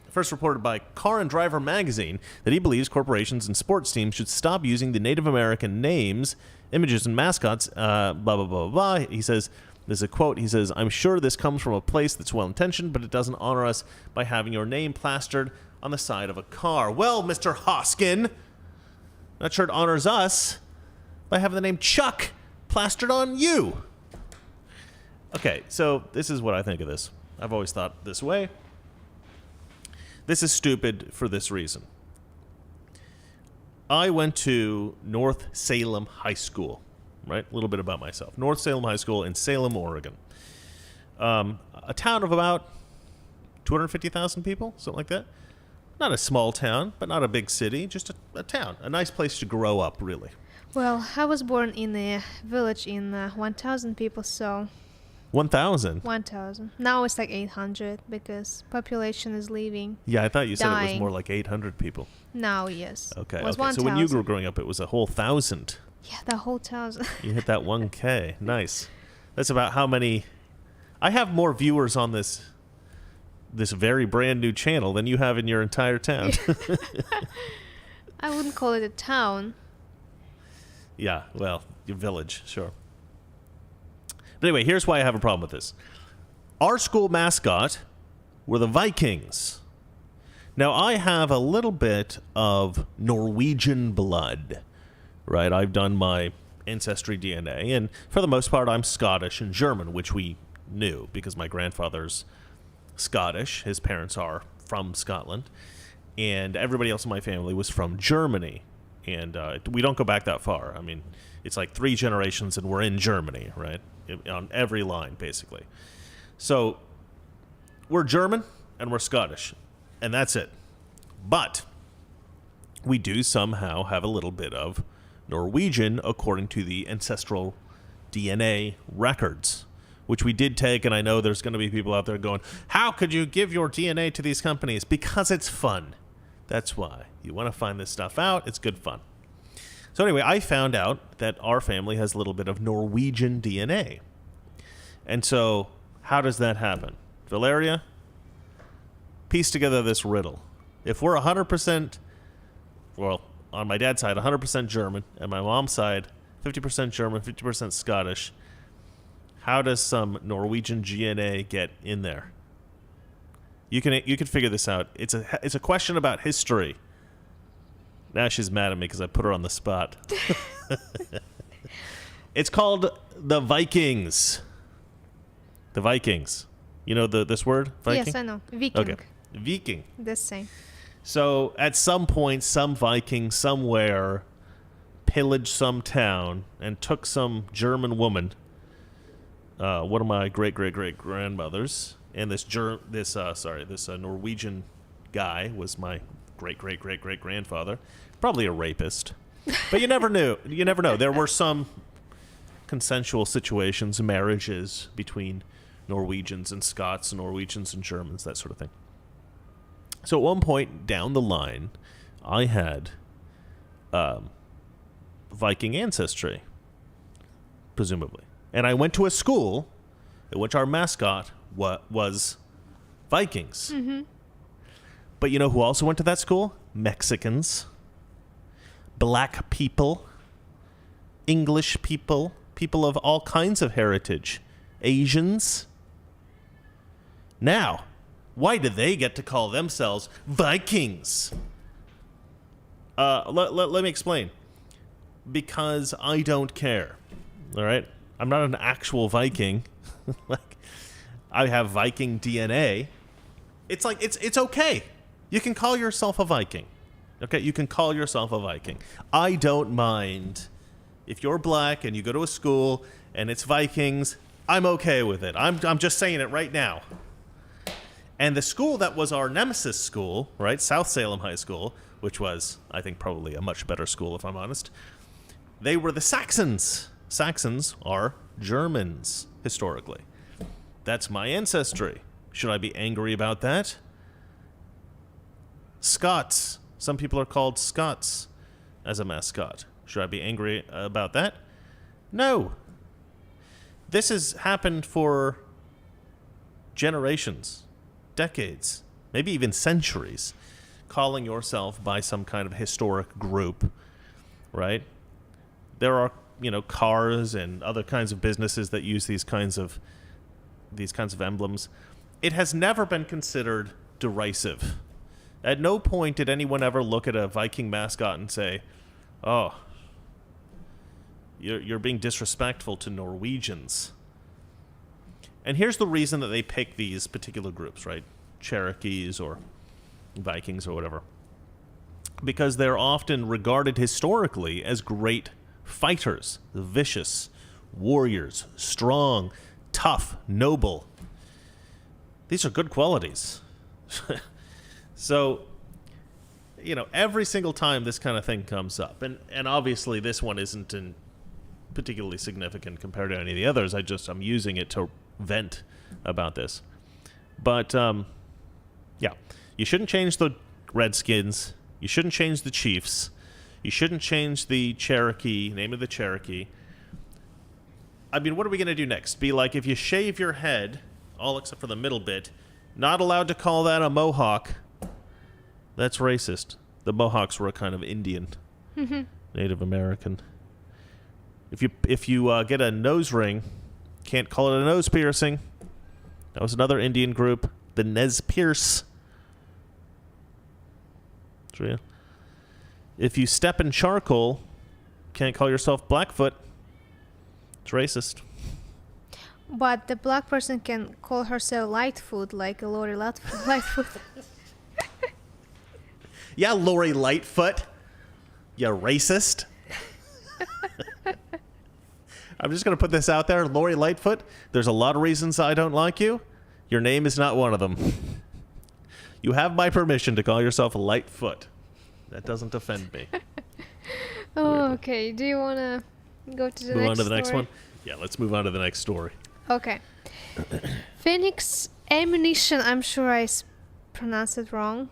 first reported by Car and Driver magazine, that he believes corporations and sports teams should stop using the Native American names, images, and mascots, blah, blah, blah, blah. He says, there's a quote, he says, I'm sure this comes from a place that's well-intentioned, but it doesn't honor us by having your name plastered on the side of a car. Well, Mr. Hoskin, not sure it honors us by having the name Chuck plastered on you. Okay, so this is what I think of this. I've always thought this way. This is stupid for this reason. I went to North Salem High School, right? A little bit about myself. North Salem High School in Salem, Oregon. A town of about 250,000 people, something like that. Not a small town, but not a big city, just a town. A nice place to grow up, really. Well, I was born in a village in 1,000 people, so 1,000? 1,000. Now it's like 800 because population is leaving. Yeah, I thought you said it was dying. more like 800 people. Now, yes. Okay, It was okay. So when you 1,000. were growing up, it was a whole 1,000. Yeah, the whole 1,000. You hit that 1K. Nice. That's about how many... I have more viewers on this very brand new channel than you have in your entire town. I wouldn't call it a town. Yeah, well, your village, sure. But anyway, here's why I have a problem with this. Our school mascot were the Vikings. Now, I have a little bit of Norwegian blood, right? I've done my ancestry DNA, and for the most part, I'm Scottish and German, which we knew because my grandfather's Scottish. His parents are from Scotland, and everybody else in my family was from Germany. And we don't go back that far. I mean, it's like 3 generations, and we're in Germany, right? On every line, basically. So we're German and we're Scottish, and that's it. But we do somehow have a little bit of Norwegian according to the ancestral DNA records, which we did take, and I know there's going to be people out there going, how could you give your DNA to these companies? Because it's fun. That's why. You want to find this stuff out. It's good fun. So anyway, I found out that our family has a little bit of Norwegian DNA. And so how does that happen? Valeria, piece together this riddle. If we're 100%, well, on my dad's side, 100% German, and my mom's side, 50% German, 50% Scottish, how does some Norwegian DNA get in there? You can figure this out. It's a question about history. Now she's mad at me because I put her on the spot. It's called the Vikings. The Vikings. You know this word, Viking? Yes, I know. Viking. Okay. Viking. The same. So at some point, some Viking somewhere pillaged some town and took some German woman, one of my great-great-great-grandmothers, and this Norwegian guy was my great-great-great-great-grandfather. Probably a rapist. But you never knew. You never know. There were some consensual situations, marriages between Norwegians and Scots, Norwegians and Germans, that sort of thing. So at one point down the line, I had Viking ancestry, presumably. And I went to a school in which our mascot was Vikings. Mm-hmm. But you know who also went to that school? Mexicans, black people, English people, people of all kinds of heritage, Asians. Now, why do they get to call themselves Vikings? Let me explain. Because I don't care. All right? I'm not an actual Viking. Like, I have Viking DNA. It's like, it's okay. You can call yourself a Viking. Okay? You can call yourself a Viking. I don't mind. If you're black and you go to a school and it's Vikings, I'm okay with it. I'm just saying it right now. And the school that was our nemesis school, right, South Salem High School, which was, I think, probably a much better school, if I'm honest, they were the Saxons. Saxons are Germans, historically. That's my ancestry. Should I be angry about that? Scots. Some people are called Scots as a mascot. Should I be angry about that? No. This has happened for generations, decades, maybe even centuries, calling yourself by some kind of historic group, right? There are, cars and other kinds of businesses that use these kinds of emblems. It has never been considered derisive. At no point did anyone ever look at a Viking mascot and say, "Oh, you're being disrespectful to Norwegians." And here's the reason that they pick these particular groups, right? Cherokees or Vikings or whatever. Because they're often regarded historically as great fighters, vicious, warriors, strong, tough, noble. These are good qualities. So every single time this kind of thing comes up, and obviously this one isn't particularly significant compared to any of the others. I'm using it to vent about this. But, yeah, you shouldn't change the Redskins. You shouldn't change the Chiefs. You shouldn't change the Cherokee, name of the Cherokee. I mean, what are we going to do next? Be like, if you shave your head, all except for the middle bit, not allowed to call that a mohawk. That's racist. The Mohawks were a kind of Indian, Native American. If you get a nose ring, can't call it a nose piercing. That was another Indian group, the Nez Perce. If you step in charcoal, can't call yourself Blackfoot. It's racist. But the black person can call herself Lightfoot, like a Lori Lightfoot. Yeah, Lori Lightfoot. You racist. I'm just going to put this out there. Lori Lightfoot, there's a lot of reasons I don't like you. Your name is not one of them. You have my permission to call yourself Lightfoot. That doesn't offend me. Oh, okay. Do you want to go to the move next on to the story? next one? Yeah, let's move on to the next story. Okay. Fenix Ammunition. I'm sure I pronounced it wrong.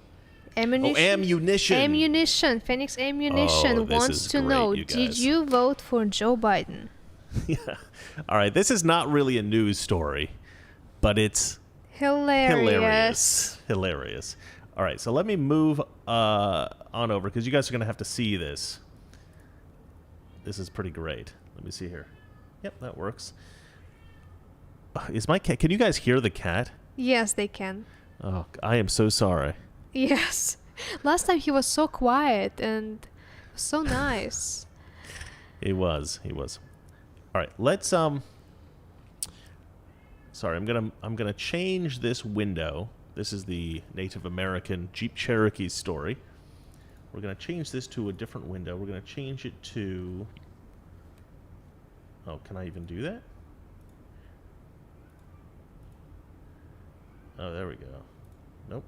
Ammunition. Oh, ammunition. Ammunition. Fenix Ammunition wants to know, did you vote for Joe Biden? Yeah. All right. This is not really a news story, but it's hilarious. All right. So let me move on over because you guys are going to have to see this. This is pretty great. Let me see here. Yep, that works. Is my cat? Can you guys hear the cat? Yes, they can. Oh, I am so sorry. Yes. Last time he was so quiet and so nice. He was. All right, let's sorry, I'm gonna change this window. This is the Native American Jeep Cherokee story. We're gonna change this to a different window. We're gonna change it to. Oh, can I even do that? Oh, there we go. Nope.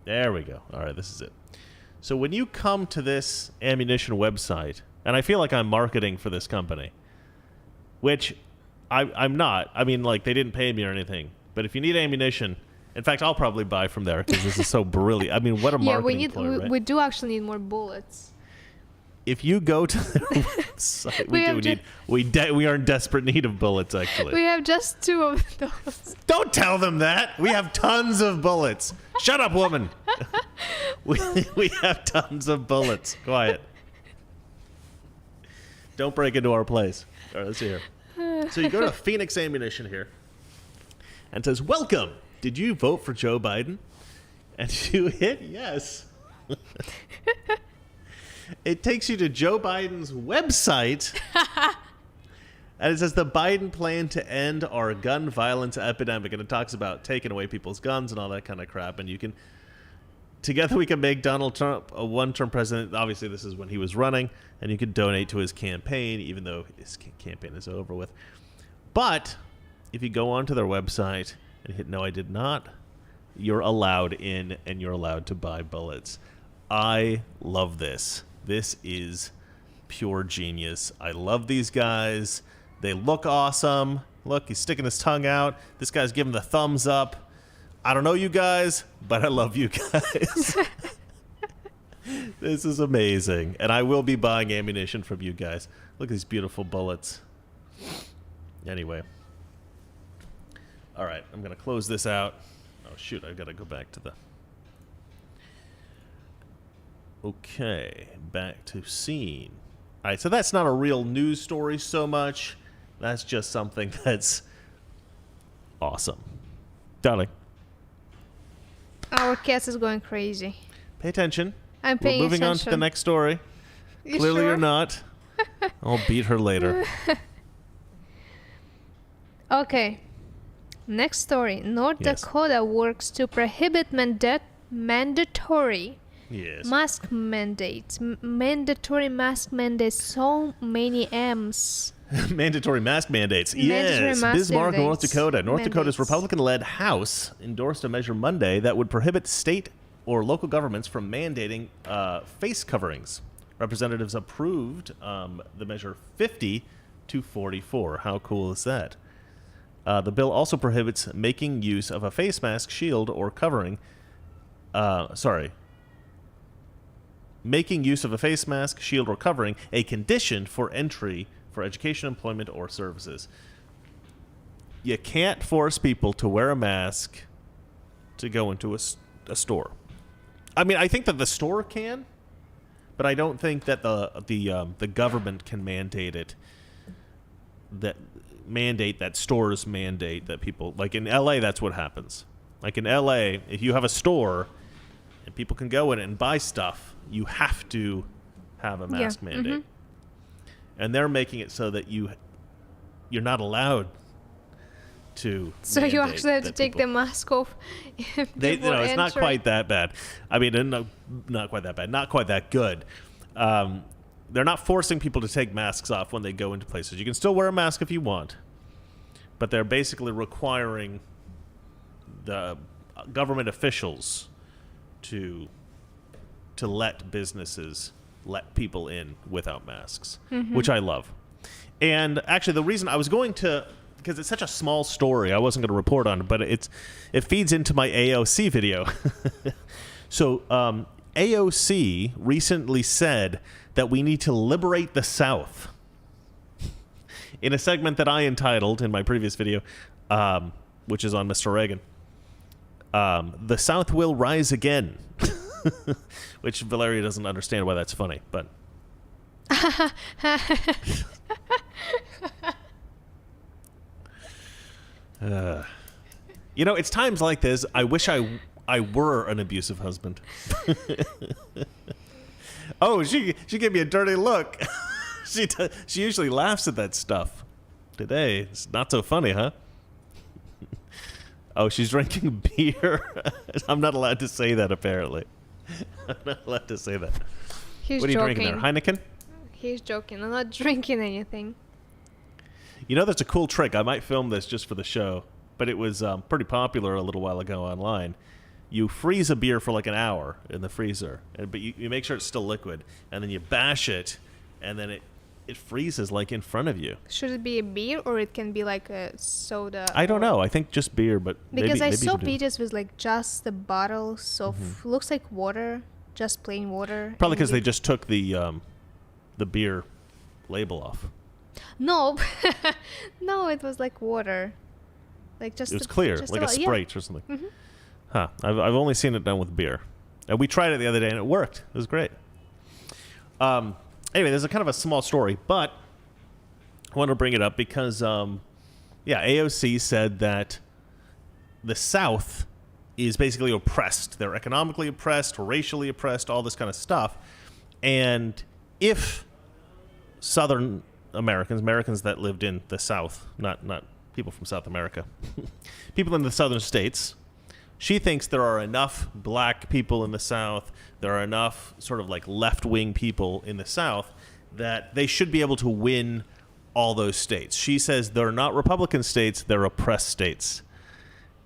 There we go. All right, this is it. So when you come to this ammunition website, and I feel like I'm marketing for this company, which I'm not. I mean, like, they didn't pay me or anything. But if you need ammunition, in fact, I'll probably buy from there because this is so brilliant. I mean, what a marketing ploy, right? We do actually need more bullets. If you go to their website, we are in desperate need of bullets, actually. We have just 2 of those. Don't tell them that. We have tons of bullets. Shut up, woman. we have tons of bullets. Quiet. Don't break into our place. All right, let's see here. So you go to Phoenix Ammunition here, and it says, "Welcome. Did you vote for Joe Biden?" And you hit yes. It takes you to Joe Biden's website, and it says the Biden plan to end our gun violence epidemic, and it talks about taking away people's guns and all that kind of crap. And you can, together we can make Donald Trump a one-term president. Obviously, this is when he was running, and you can donate to his campaign, even though his campaign is over with. But if you go onto their website and hit no, I did not, you're allowed in, and you're allowed to buy bullets. I love this. This is pure genius. I love these guys. They look awesome. Look, he's sticking his tongue out. This guy's giving the thumbs up. I don't know you guys, but I love you guys. This is amazing. And I will be buying ammunition from you guys. Look at these beautiful bullets. Anyway. All right, I'm going to close this out. Oh, shoot, I've got to go back to the... Okay, back to scene. All right, so that's not a real news story so much. That's just something that's awesome. Darling. Our cat is going crazy. Pay attention. I'm paying We're moving on to the next story. Clearly sure? you're not. I'll beat her later. Okay. Next story. North Dakota works to prohibit mandatory mask mandates. Mandatory mask mandates. So many M's. Mandatory mask mandates. Mandatory mask Bismarck, North mandates. Dakota. North Dakota's Republican-led House endorsed a measure Monday that would prohibit state or local governments from mandating face coverings. Representatives approved the measure 50 to 44. How cool is that? The bill also prohibits making use of a face mask, shield, or covering. Making use of a face mask, shield, or covering a condition for entry for education, employment, or services. You can't force people to wear a mask to go into a store. I mean, I think that the store can, but I don't think that the government can mandate it. Mandate that stores mandate that people, like in LA, that's what happens. Like in LA, if you have a store and people can go in and buy stuff, you have to have a mask mandate. Mm-hmm. And they're making it so that you're not allowed to. So you actually have to take the mask off. It's not quite that bad. I mean, not quite that bad. Not quite that good. They're not forcing people to take masks off when they go into places. You can still wear a mask if you want, but they're basically requiring the government officials to let businesses let people in without masks, which I love. And actually, the reason I was going to, because it's such a small story, I wasn't going to report on it, but it feeds into my AOC video. So AOC recently said that we need to liberate the South in a segment that I entitled in my previous video, which is on Mr. Reagan. The South will rise again. Which Valeria doesn't understand why that's funny, but it's times like this I wish I were an abusive husband. Oh, she gave me a dirty look. She usually laughs at that stuff. Today it's not so funny, huh? Oh, she's drinking beer. I'm not allowed to say that, apparently. I'm not allowed to say that. He's what are you joking. drinking there? Heineken? He's joking. I'm not drinking anything. You know, that's a cool trick. I might film this just for the show, but it was pretty popular a little while ago online. You freeze a beer for like an hour in the freezer, but you make sure it's still liquid, and then you bash it, and then it freezes like in front of you. Should it be a beer or it can be like a soda? I don't know. I think just beer, but because maybe I saw videos with like just the bottles of looks like water, just plain water. Probably because they just took the beer label off. No, no, it was like water, like just. It was clear, like a Sprite or something. Mm-hmm. Huh? I've only seen it done with beer, and we tried it the other day and it worked. It was great. Anyway, there's a kind of a small story, but I want to bring it up because, AOC said that the South is basically oppressed. They're economically oppressed, racially oppressed, all this kind of stuff. And if Southern Americans that lived in the South, not people from South America, people in the southern states, she thinks there are enough black people in the South, there are enough sort of like left-wing people in the South that they should be able to win all those states. She says they're not Republican states, they're oppressed states.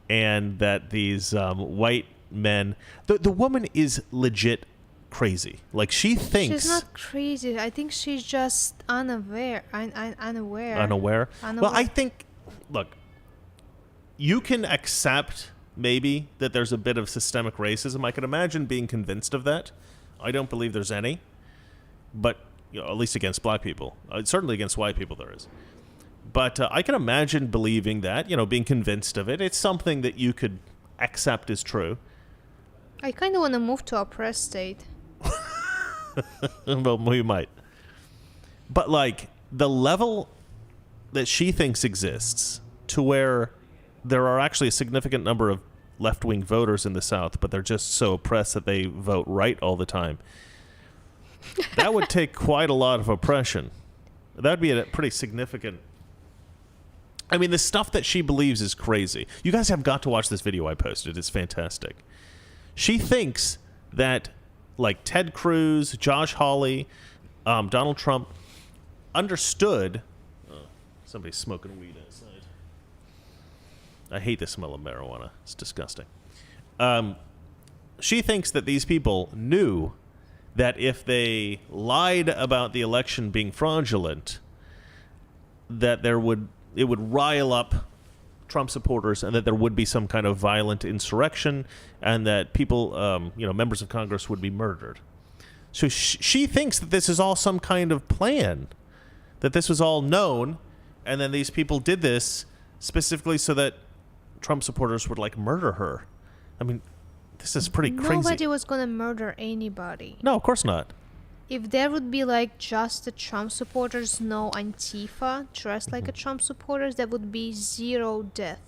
And that these white men... The woman is legit crazy. Like, she thinks... She's not crazy. I think she's just unaware. Unaware? Well, I think... Look, you can accept... maybe that there's a bit of systemic racism. I can imagine being convinced of that. I don't believe there's any, but at least against black people. Certainly against white people there is. But I can imagine believing that, being convinced of it. It's something that you could accept as true. I kind of want to move to a oppressed state. Well, we might. But like the level that she thinks exists to where there are actually a significant number of left-wing voters in the South, but they're just so oppressed that they vote right all the time. That would take quite a lot of oppression. That would be a pretty significant... I mean, the stuff that she believes is crazy. You guys have got to watch this video I posted. It's fantastic. She thinks that, like, Ted Cruz, Josh Hawley, Donald Trump understood... somebody's smoking weed outside. I hate the smell of marijuana. It's disgusting. she thinks that these people knew that if they lied about the election being fraudulent, that it would rile up Trump supporters, and that there would be some kind of violent insurrection, and that people, members of Congress would be murdered. So she thinks that this is all some kind of plan, that this was all known, and then these people did this specifically so that Trump supporters would murder her. I mean, this is pretty crazy. Nobody was gonna murder anybody. No, of course not. If there would be just the Trump supporters, no Antifa dressed like a Trump supporters, there would be zero death.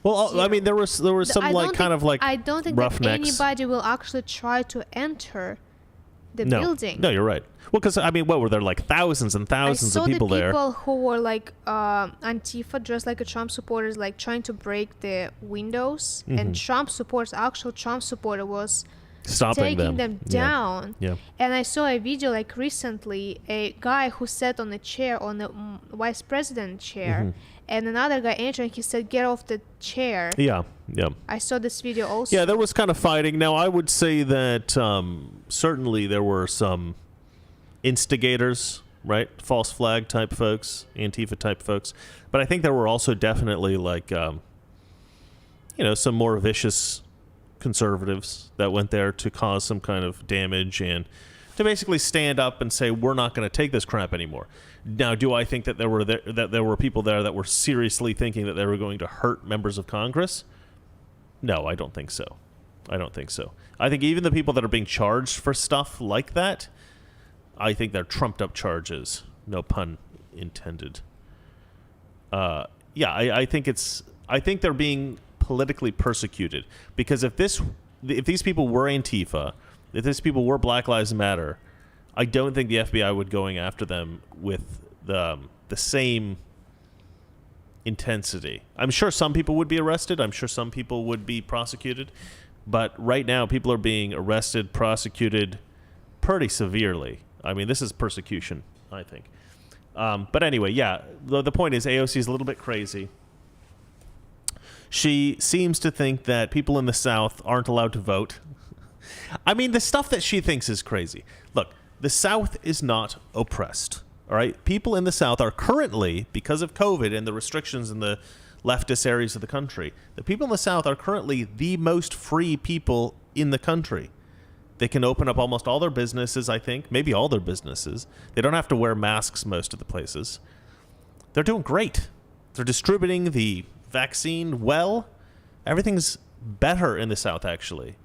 Well, zero. I mean, there was some I don't think that roughnecks. anybody will actually try to enter the building. No, you're right. Well, because what were there thousands and thousands of people there? I saw the people who were Antifa dressed like a Trump supporters, trying to break the windows, and actual Trump supporter was stopping taking them down. Yeah. And I saw a video recently, a guy who sat on a chair, on the vice president chair, and another guy entered and he said, "Get off the chair." Yeah. I saw this video also. Yeah, there was kind of fighting. Now, I would say that certainly there were some instigators, right? False flag type folks, Antifa type folks. But I think there were also definitely some more vicious conservatives that went there to cause some kind of damage and to basically stand up and say, we're not going to take this crap anymore. Now, do I think that there were people there that were seriously thinking that they were going to hurt members of Congress? No, I don't think so. I think even the people that are being charged for stuff like that, I think they're trumped up charges. No pun intended. I think they're being politically persecuted, because if these people were Antifa, if these people were Black Lives Matter, I don't think the FBI would going after them with the same intensity. I'm sure some people would be arrested. I'm sure some people would be prosecuted. But right now, people are being arrested, prosecuted pretty severely. I mean, this is persecution, I think. But anyway, yeah, the point is AOC is a little bit crazy. She seems to think that people in the South aren't allowed to vote. I mean, the stuff that she thinks is crazy. Look, the South is not oppressed, all right? People in the South are currently, because of COVID and the restrictions in the leftist areas of the country, the people in the South are currently the most free people in the country. They can open up almost all their businesses, I think, maybe all their businesses. They don't have to wear masks most of the places. They're doing great. They're distributing the vaccine well. Everything's better in the South, actually.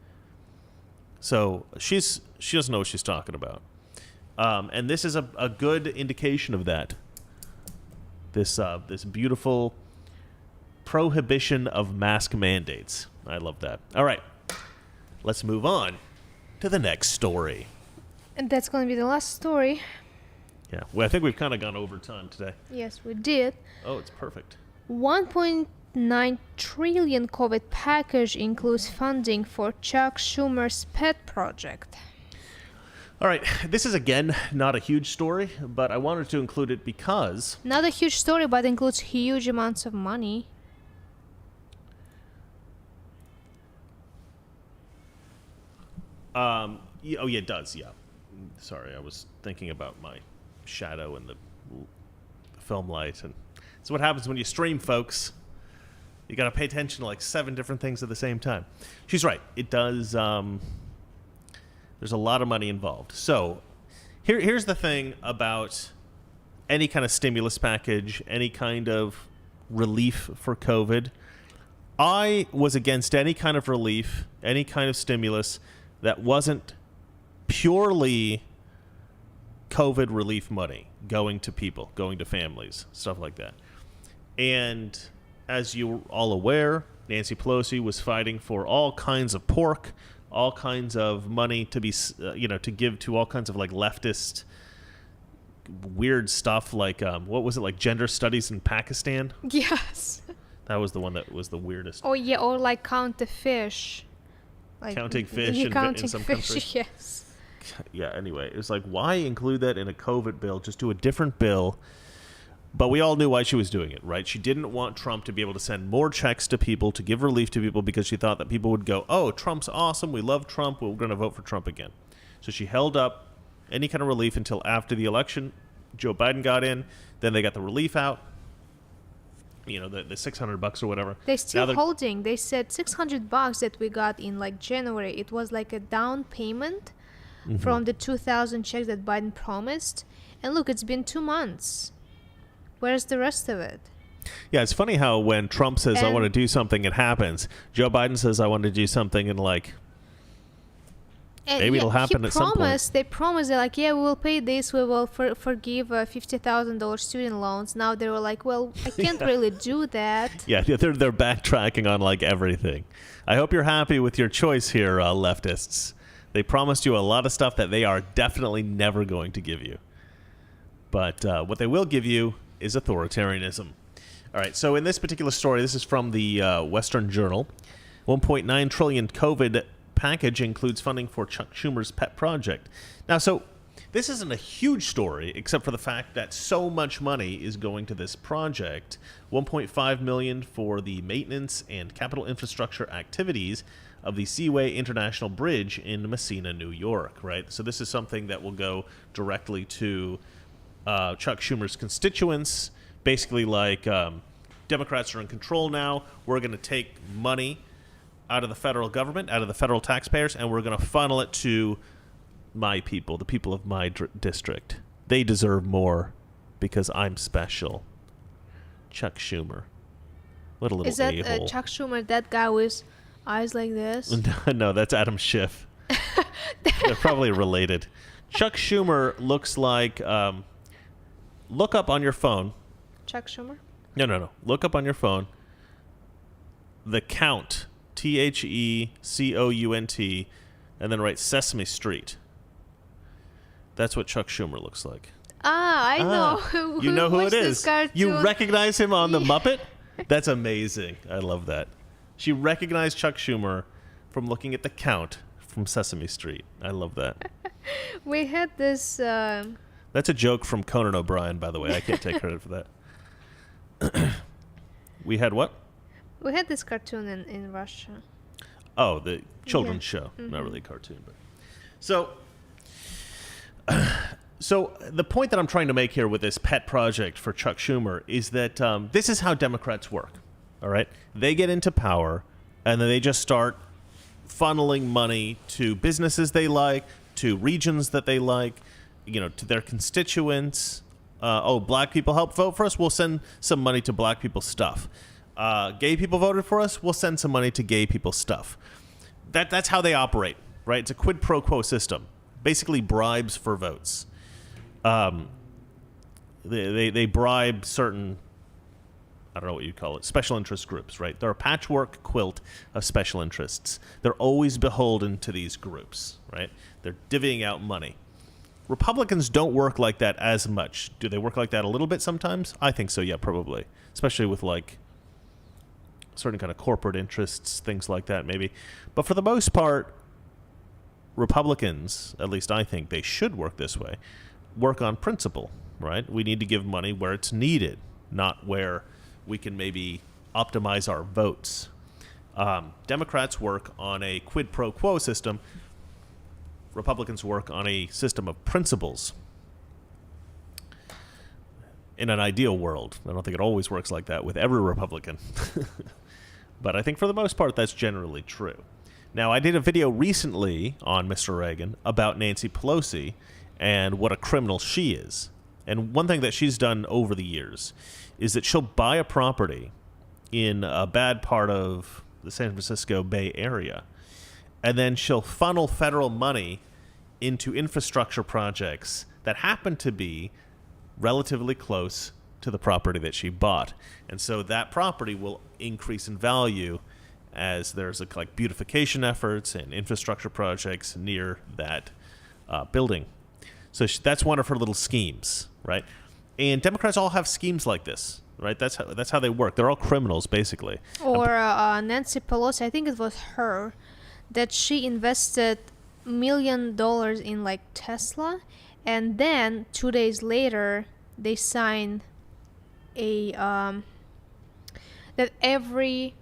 So she doesn't know what she's talking about. And this is a good indication of that. This beautiful prohibition of mask mandates. I love that. All right, let's move on to the next story. And that's going to be the last story. Yeah, well, I think we've kind of gone over time today. Yes, we did. Oh, it's perfect. 1.9 trillion COVID package includes funding for Chuck Schumer's pet project. All right, this is, again, not a huge story, but I wanted to include it because... Not a huge story, but includes huge amounts of money. It does, yeah. Sorry, I was thinking about my shadow and the film light. And it's what happens when you stream, folks. You got to pay attention to 7 different things at the same time. She's right. It does. There's a lot of money involved. So here's the thing about any kind of stimulus package, any kind of relief for COVID. I was against any kind of relief, any kind of stimulus that wasn't purely COVID relief money going to people, going to families, stuff like that. And as you're all aware, Nancy Pelosi was fighting for all kinds of pork, all kinds of money to be, to give to all kinds of leftist weird stuff, what was it, gender studies in Pakistan? Yes. That was the one that was the weirdest. Oh yeah, or count the fish. Counting fish in some countries. Yes. Yeah, anyway, it was why include that in a COVID bill? Just do a different bill. But we all knew why she was doing it, right? She didn't want Trump to be able to send more checks to people, to give relief to people, because she thought that people would go, oh, Trump's awesome. We love Trump. We're going to vote for Trump again. So she held up any kind of relief until after the election. Joe Biden got in. Then they got the relief out. The $600 or whatever. They're still holding. They said $600 that we got in like January. It was like a down payment from the 2,000 checks that Biden promised. And look, it's been 2 months. Where's the rest of it? Yeah, it's funny how when Trump says, I want to do something, it happens. Joe Biden says, I want to do something, and maybe it'll happen at some point. They promised, they're like, yeah, we will pay this. We will forgive $50,000 student loans. Now they were like, well, I can't really do that. Yeah, they're backtracking on everything. I hope you're happy with your choice here, leftists. They promised you a lot of stuff that they are definitely never going to give you. But what they will give you is authoritarianism. All right, so in this particular story, this is from the Western Journal. 1.9 trillion COVID package includes funding for Chuck Schumer's pet project. Now, so this isn't a huge story, except for the fact that so much money is going to this project. $1.5 million for the maintenance and capital infrastructure activities of the Seaway International Bridge in Messina, New York, right? So this is something that will go directly to Chuck Schumer's constituents. Basically Democrats are in control now. We're going to take money out of the federal government, out of the federal taxpayers, and we're going to funnel it to my people, the people of my district. They deserve more because I'm special. Chuck Schumer. What a little a-hole. Is that Chuck Schumer, that guy with eyes like this? No, that's Adam Schiff. They're probably related. Chuck Schumer looks like... look up on your phone. Chuck Schumer? No. Look up on your phone. The Count. TheCount. And then write Sesame Street. That's what Chuck Schumer looks like. I know. You know who it is. You recognize him on The Muppet? That's amazing. I love that. She recognized Chuck Schumer from looking at The Count from Sesame Street. I love that. We had this... That's a joke from Conan O'Brien, by the way. I can't take credit for that. We had what? We had this cartoon in Russia. Oh, the children's show. Mm-hmm. Not really a cartoon. But So the point that I'm trying to make here with this pet project for Chuck Schumer is that this is how Democrats work. All right? They get into power, and then they just start funneling money to businesses they like, to regions that they like, to their constituents. Black people help vote for us? We'll send some money to black people's stuff. Gay people voted for us? We'll send some money to gay people's stuff. That's how they operate, right? It's a quid pro quo system. Basically bribes for votes. They bribe certain, I don't know what you'd call it, special interest groups, right? They're a patchwork quilt of special interests. They're always beholden to these groups, right? They're divvying out money. Republicans don't work like that as much. Do they work like that a little bit sometimes? I think so, yeah, probably. Especially with certain kind of corporate interests, things like that, maybe. But for the most part, Republicans, at least I think they should work this way, work on principle, right? We need to give money where it's needed, not where we can maybe optimize our votes. Democrats work on a quid pro quo system. Republicans work on a system of principles. In an ideal world, I don't think it always works like that with every Republican. But I think for the most part, that's generally true. Now, I did a video recently on Mr. Reagan about Nancy Pelosi and what a criminal she is. And one thing that she's done over the years is that she'll buy a property in a bad part of the San Francisco Bay Area, and then she'll funnel federal money into infrastructure projects that happen to be relatively close to the property that she bought. And so that property will increase in value as there's beautification efforts and infrastructure projects near that building. So that's one of her little schemes, right? And Democrats all have schemes like this, right? That's how they work. They're all criminals, basically. Or Nancy Pelosi, I think it was her, that she invested $1 million in Tesla, and then 2 days later they signed that every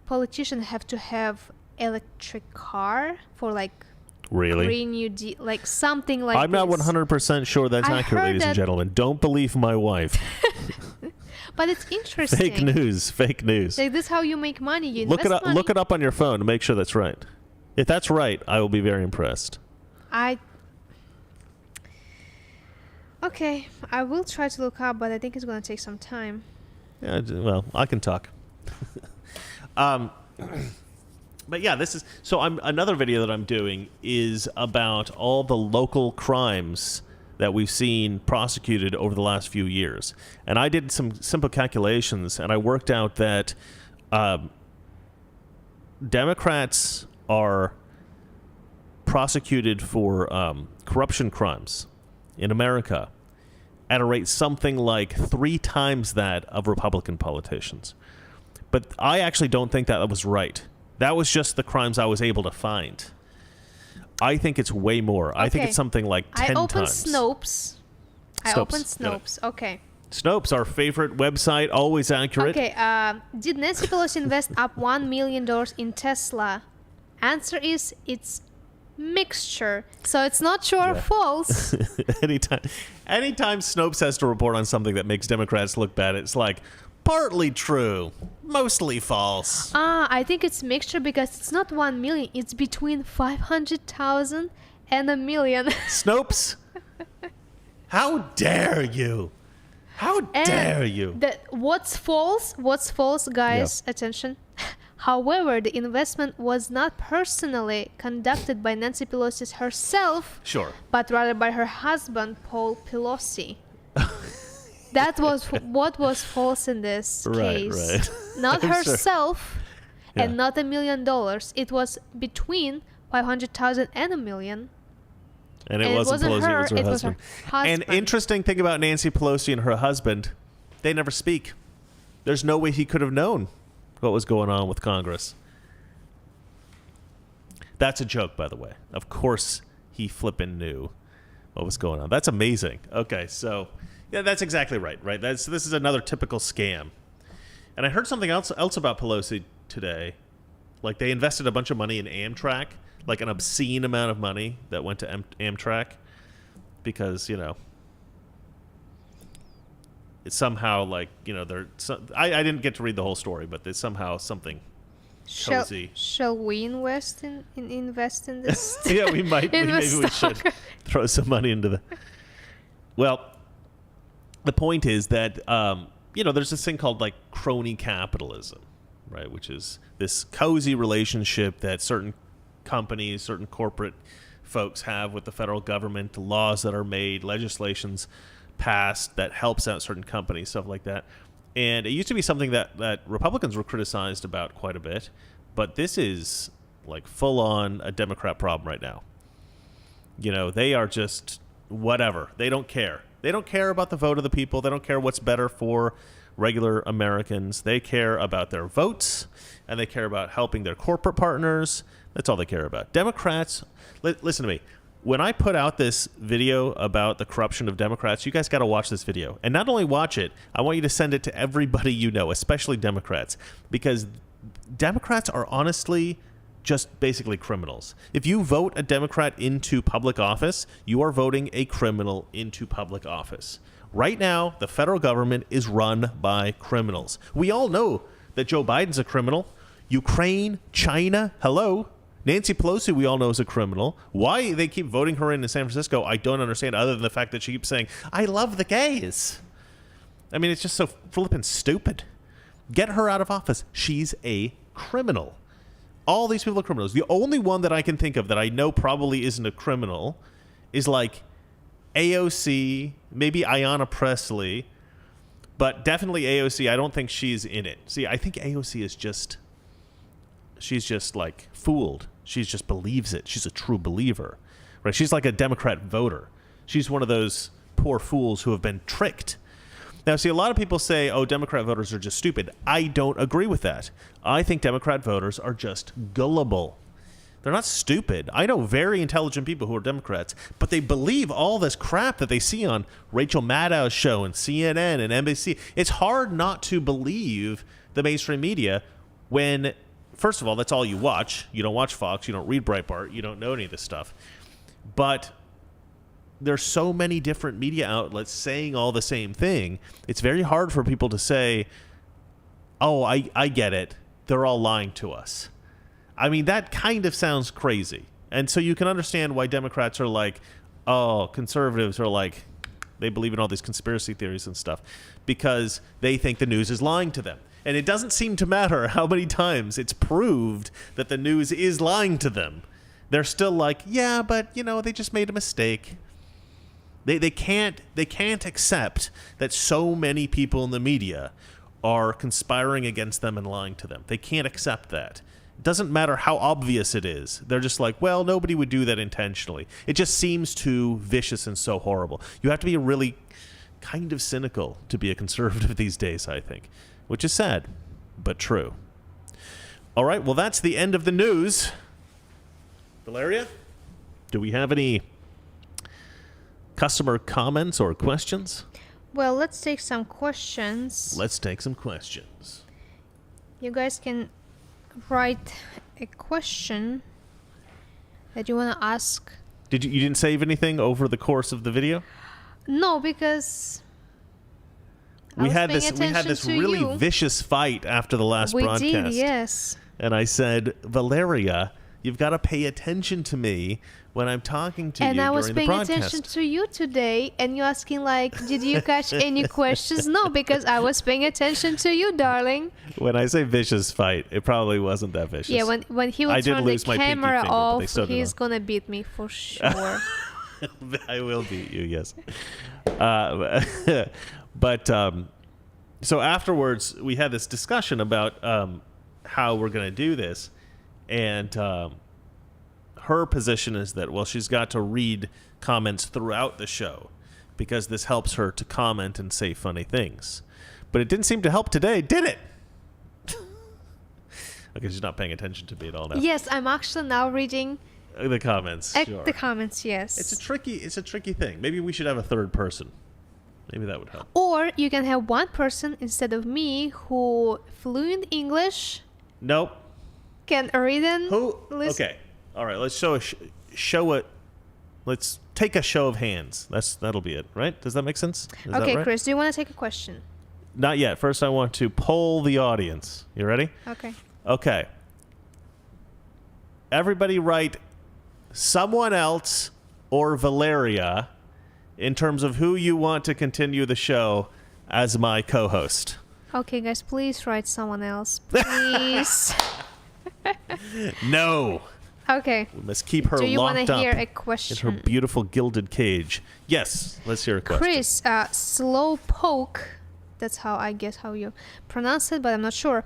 politician have to have electric car for like Really? Green New Deal, like something like I'm not this. 100% sure that's I accurate, heard ladies and that- gentlemen. Don't believe my wife. But it's interesting. Fake news. Fake news. Like this, is how you make money. You Look invest it up. money. Look it up on your phone to make sure that's right. If that's right, I will be very impressed. Okay, I will try to look up, but I think it's going to take some time. Yeah, well, I can talk. But yeah, this is so. Another video that I'm doing is about all the local crimes that we've seen prosecuted over the last few years, and I did some simple calculations, and I worked out that Democrats are prosecuted for corruption crimes in America at a rate something like 3 times that of Republican politicians. But I actually don't think that was right. That was just the crimes I was able to find. I think it's way more. I think it's something like 10 times. I opened Snopes. Yeah. Okay. Snopes, our favorite website, always accurate. Okay. Did Nancy Pelosi invest up $1 million in Tesla? Answer is it's mixture. So it's not true or false. Anytime Snopes has to report on something that makes Democrats look bad, it's like partly true, mostly false. I think it's mixture because it's not 1 million. It's between 500,000 and a million. Snopes, how dare you? How dare you? What's false, guys, attention. However, the investment was not personally conducted by Nancy Pelosi herself, Sure, but rather by her husband, Paul Pelosi. That was what was false in this case. Right. Not herself Yeah. and not $1 million. It was between 500,000 and $1 million. And it wasn't Pelosi, her, it was her it was husband. her husband. And interesting thing about Nancy Pelosi and her husband, they never speak. There's no way he could have known what was going on with Congress. That's a joke, by the way. Of course he flippin' knew what was going on. That's amazing. Okay, so yeah, that's exactly right. This is another typical scam. And I heard something else about Pelosi today. Like they invested a bunch of money in Amtrak, like an obscene amount of money that went to Amtrak because, it's somehow like, I didn't get to read the whole story, but there's somehow something cozy. Shall we invest in this? Yeah, we might. Maybe we should throw some money into the... Well, the point is that, there's this thing called like crony capitalism, right? Which is this cozy relationship that certain companies, certain corporate folks have with the federal government, the laws that are made, legislations passed that helps out certain companies, stuff like that. And it used to be something that Republicans were criticized about quite a bit, but this is like full on a Democrat problem right now. They are just whatever. They don't care. They don't care about the vote of the people. They don't care what's better for regular Americans. They care about their votes, and they care about helping their corporate partners. That's all they care about. Democrats, listen to me. When I put out this video about the corruption of Democrats, you guys got to watch this video. And not only watch it, I want you to send it to everybody you know, especially Democrats, because Democrats are honestly just basically criminals. If you vote a Democrat into public office, you are voting a criminal into public office. Right now, the federal government is run by criminals. We all know that Joe Biden's a criminal. Ukraine, China, hello. Nancy Pelosi, we all know, is a criminal. Why they keep voting her in San Francisco, I don't understand, other than the fact that she keeps saying, I love the gays. I mean, it's just so flippin' stupid. Get her out of office. She's a criminal. All these people are criminals. The only one that I can think of that I know probably isn't a criminal is like AOC, maybe Ayanna Pressley, but definitely AOC. I don't think she's in it. See, I think AOC is she's just like fooled. She just believes it. She's a true believer, right? She's like a Democrat voter. She's one of those poor fools who have been tricked. Now, see, a lot of people say, oh, Democrat voters are just stupid. I don't agree with that. I think Democrat voters are just gullible. They're not stupid. I know very intelligent people who are Democrats, but they believe all this crap that they see on Rachel Maddow's show and CNN and NBC. It's hard not to believe the mainstream media when, first of all, that's all you watch. You don't watch Fox. You don't read Breitbart. You don't know any of this stuff. But there's so many different media outlets saying all the same thing. It's very hard for people to say, oh, I get it. They're all lying to us. I mean, that kind of sounds crazy. And so you can understand why Democrats are like, oh, conservatives are like, they believe in all these conspiracy theories and stuff because they think the news is lying to them. And it doesn't seem to matter how many times it's proved that the news is lying to them. They're still like, yeah, but, they just made a mistake. They can't accept that so many people in the media are conspiring against them and lying to them. They can't accept that. It doesn't matter how obvious it is. They're just like, well, nobody would do that intentionally. It just seems too vicious and so horrible. You have to be really kind of cynical to be a conservative these days, I think, which is sad, but true. All right, well, that's the end of the news. Valeria, do we have any customer comments or questions? Well, let's take some questions. Let's take some questions. You guys can write a question that you want to ask. You didn't save anything over the course of the video? No, because we had this really vicious fight after the last broadcast. We did, yes. And I said, Valeria, you've got to pay attention to me when I'm talking to you during the broadcast. And I was paying attention to you today, and you're asking, did you catch any questions? No, because I was paying attention to you, darling. When I say vicious fight, it probably wasn't that vicious. Yeah, when he will turn the camera off, he's going to beat me for sure. I will beat you, yes. But so afterwards, we had this discussion about how we're going to do this, and her position is that, well, she's got to read comments throughout the show because this helps her to comment and say funny things. But it didn't seem to help today, did it? Okay, she's not paying attention to me at all now. Yes, I'm actually now reading the comments. Sure. The comments, yes. It's a tricky thing. Maybe we should have a third person. Maybe that would help. Or you can have one person instead of me who fluent English. Nope. Can read and listen. Okay. All right. Let's show it. Let's take a show of hands. That'll be it, right? Does that make sense? Is okay, that right? Chris, do you want to take a question? Not yet. First, I want to poll the audience. You ready? Okay. Okay. Everybody write someone else or Valeria in terms of who you want to continue the show as my co-host. Okay, guys, please write someone else. Please. No. Okay. We must keep her locked up. Do you want to hear a question? In her beautiful gilded cage. Yes, let's hear a question. Chris, Slowpoke, that's how I guess how you pronounce it, but I'm not sure.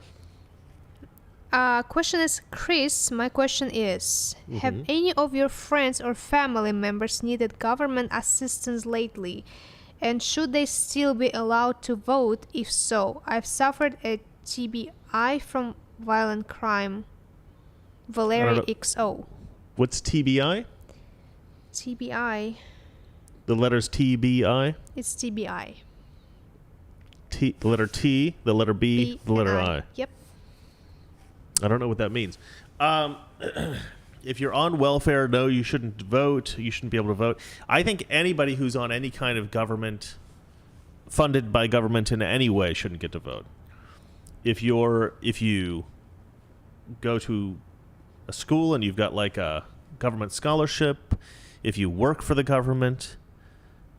Question is, Chris, my question is, have any of your friends or family members needed government assistance lately? And should they still be allowed to vote? If so, I've suffered a TBI from violent crime. Valerie XO. What's TBI? TBI. The letters TBI? It's TBI. The letter T, the letter B, the letter I. Yep. I don't know what that means. If you're on welfare, no, you shouldn't vote. You shouldn't be able to vote. I think anybody who's on any kind of government, funded by government in any way, shouldn't get to vote. If you go to a school and you've got like a government scholarship, if you work for the government,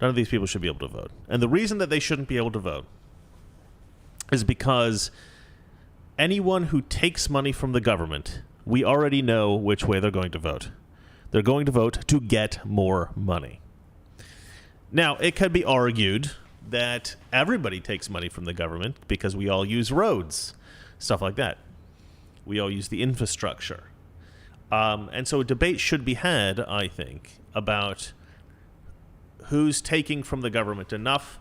none of these people should be able to vote. And the reason that they shouldn't be able to vote is because anyone who takes money from the government, we already know which way they're going to vote. They're going to vote to get more money. Now, it could be argued that everybody takes money from the government because we all use roads, stuff like that. We all use the infrastructure. And so a debate should be had, I think, about who's taking from the government enough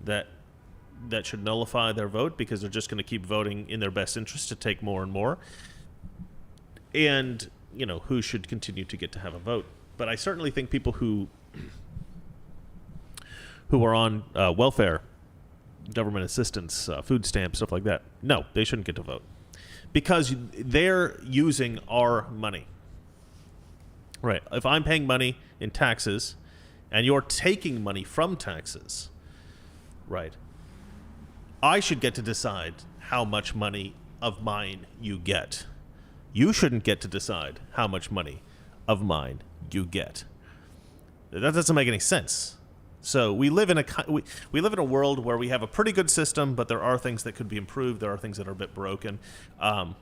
that should nullify their vote because they're just going to keep voting in their best interest to take more and more. And who should continue to get to have a vote. But I certainly think people who are on welfare, government assistance, food stamps, stuff like that, no, they shouldn't get to vote because they're using our money. Right. If I'm paying money in taxes and you're taking money from taxes, right, I should get to decide how much money of mine you get. You shouldn't get to decide how much money of mine you get. That doesn't make any sense. So we live in a world where we have a pretty good system, but there are things that could be improved. There are things that are a bit broken. Now,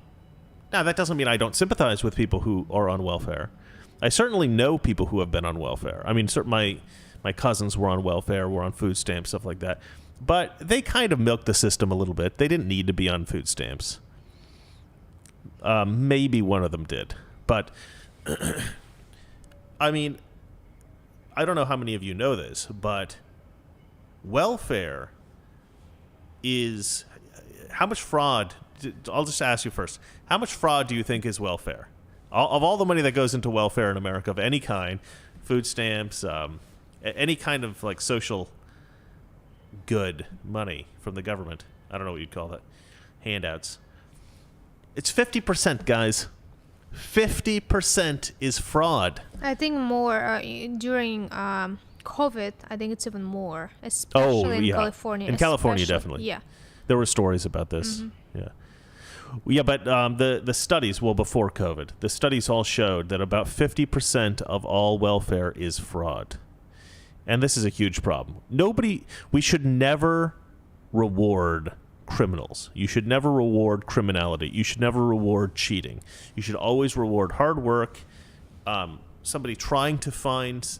that doesn't mean I don't sympathize with people who are on welfare. I certainly know people who have been on welfare. I mean, my cousins were on welfare, were on food stamps, stuff like that. But they kind of milked the system a little bit. They didn't need to be on food stamps. Maybe one of them did. But, I mean, I don't know how many of you know this, but welfare is... How much fraud... I'll just ask you first. How much fraud do you think is welfare? Of all the money that goes into welfare in America of any kind, food stamps, any kind of like social good money from the government, I don't know what you'd call that, handouts, it's 50%, guys. 50% is fraud. I think more during COVID. I think it's even more, especially in California. In California, definitely. Yeah. There were stories about this. Mm-hmm. Yeah. Yeah, but the studies, before COVID, the studies all showed that about 50% of all welfare is fraud. And this is a huge problem. We should never reward criminals. You should never reward criminality. You should never reward cheating. You should always reward hard work, somebody trying to find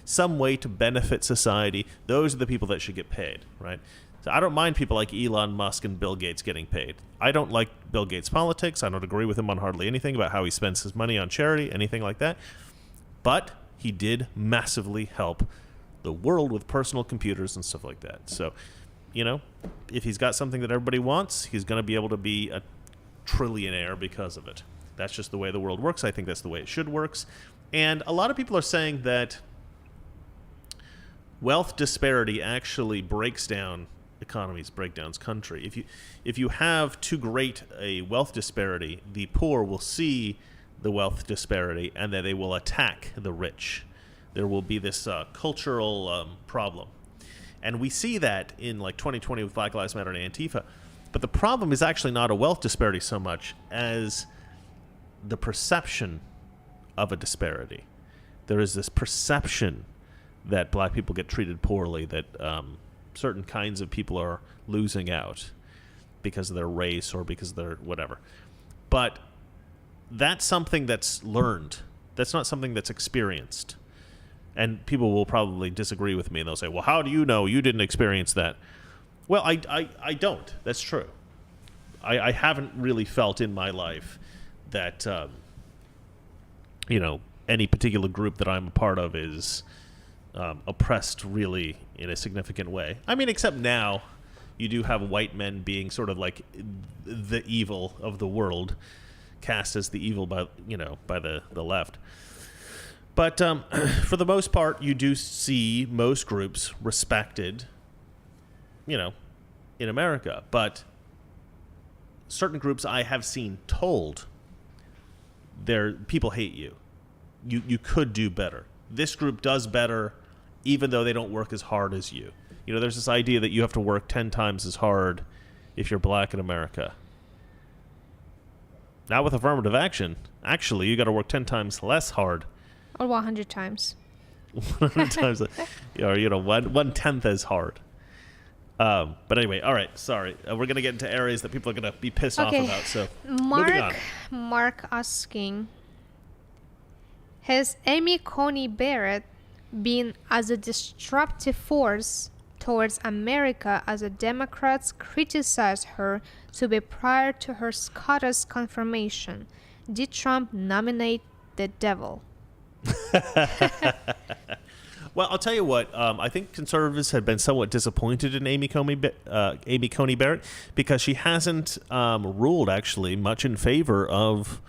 some way to benefit society. Those are the people that should get paid, right? So I don't mind people like Elon Musk and Bill Gates getting paid. I don't like Bill Gates' politics. I don't agree with him on hardly anything about how he spends his money on charity, anything like that. But he did massively help the world with personal computers and stuff like that. So, if he's got something that everybody wants, he's going to be able to be a trillionaire because of it. That's just the way the world works. I think that's the way it should work. And a lot of people are saying that wealth disparity actually breaks down economies, break down country. If you have too great a wealth disparity, the poor will see the wealth disparity and then they will attack the rich. There will be this cultural problem. And we see that in like 2020 with Black Lives Matter and Antifa. But the problem is actually not a wealth disparity so much as the perception of a disparity. There is this perception that black people get treated poorly, that certain kinds of people are losing out because of their race or because of their whatever. But that's something that's learned. That's not something that's experienced. And people will probably disagree with me, and they'll say, well, how do you know? You didn't experience that. Well, I don't. That's true. I haven't really felt in my life that, any particular group that I'm a part of is oppressed really in a significant way. I mean, except now you do have white men being sort of like the evil of the world, cast as the evil by the left. But for the most part, you do see most groups respected, in America. But certain groups I have seen told, people hate you. You could do better. This group does better, even though they don't work as hard as you. There's this idea that you have to work 10 times as hard if you're black in America. Now with affirmative action, actually, you got to work 10 times less hard. Or 100 times. 100 times, or 1/10 as hard. But anyway, all right. Sorry, we're gonna get into areas that people are gonna be pissed off about. So, moving on. Mark asking, has Amy Coney Barrett been as a disruptive force towards America as the Democrats criticized her to be prior to her SCOTUS confirmation? Did Trump nominate the devil? Well, I'll tell you what. I think conservatives had been somewhat disappointed in Amy Coney Barrett because she hasn't ruled actually much in favor of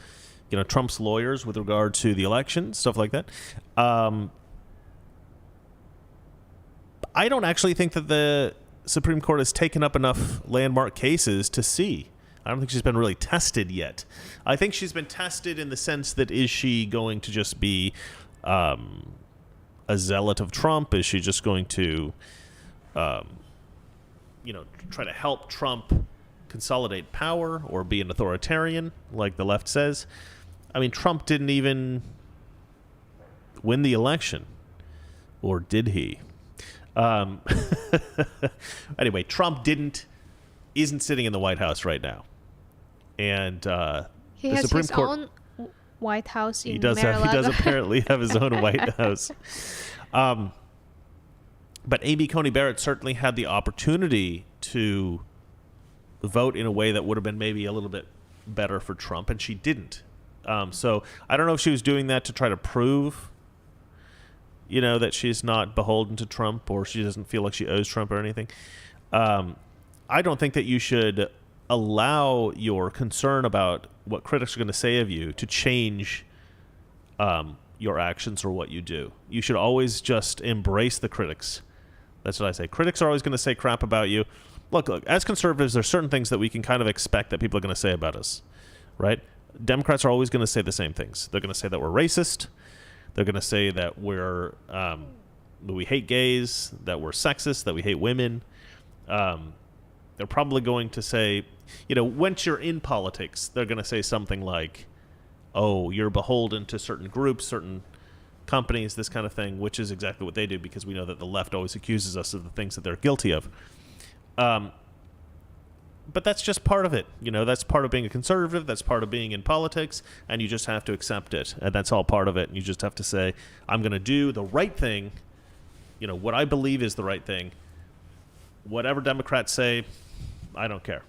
Trump's lawyers with regard to the election, stuff like that. I don't actually think that the Supreme Court has taken up enough landmark cases to see. I don't think she's been really tested yet. I think she's been tested in the sense that, is she going to just be a zealot of Trump? Is she just going to, try to help Trump consolidate power or be an authoritarian, like the left says? I mean, Trump didn't even win the election, or did he? Anyway, Trump isn't sitting in the White House right now, and he the has Supreme his Court, own White House in he does apparently have his own White House. But Amy Coney Barrett certainly had the opportunity to vote in a way that would have been maybe a little bit better for Trump, and she didn't. So I don't know if she was doing that to try to prove, that she's not beholden to Trump, or she doesn't feel like she owes Trump or anything. I don't think that you should allow your concern about what critics are going to say of you to change your actions or what you do. You should always just embrace the critics. That's what I say. Critics are always going to say crap about you. Look, as conservatives, there's certain things that we can kind of expect that people are going to say about us, right? Democrats are always going to say the same things. They're going to say that we're racist. They're going to say that that we hate gays, that we're sexist, that we hate women. They're probably going to say, once you're in politics, they're going to say something like, oh, you're beholden to certain groups, certain companies, this kind of thing, which is exactly what they do, because we know that the left always accuses us of the things that they're guilty of. But that's just part of it. That's part of being a conservative. That's part of being in politics, and you just have to accept it. And that's all part of it. And you just have to say, I'm going to do the right thing. What I believe is the right thing. Whatever Democrats say, I don't care.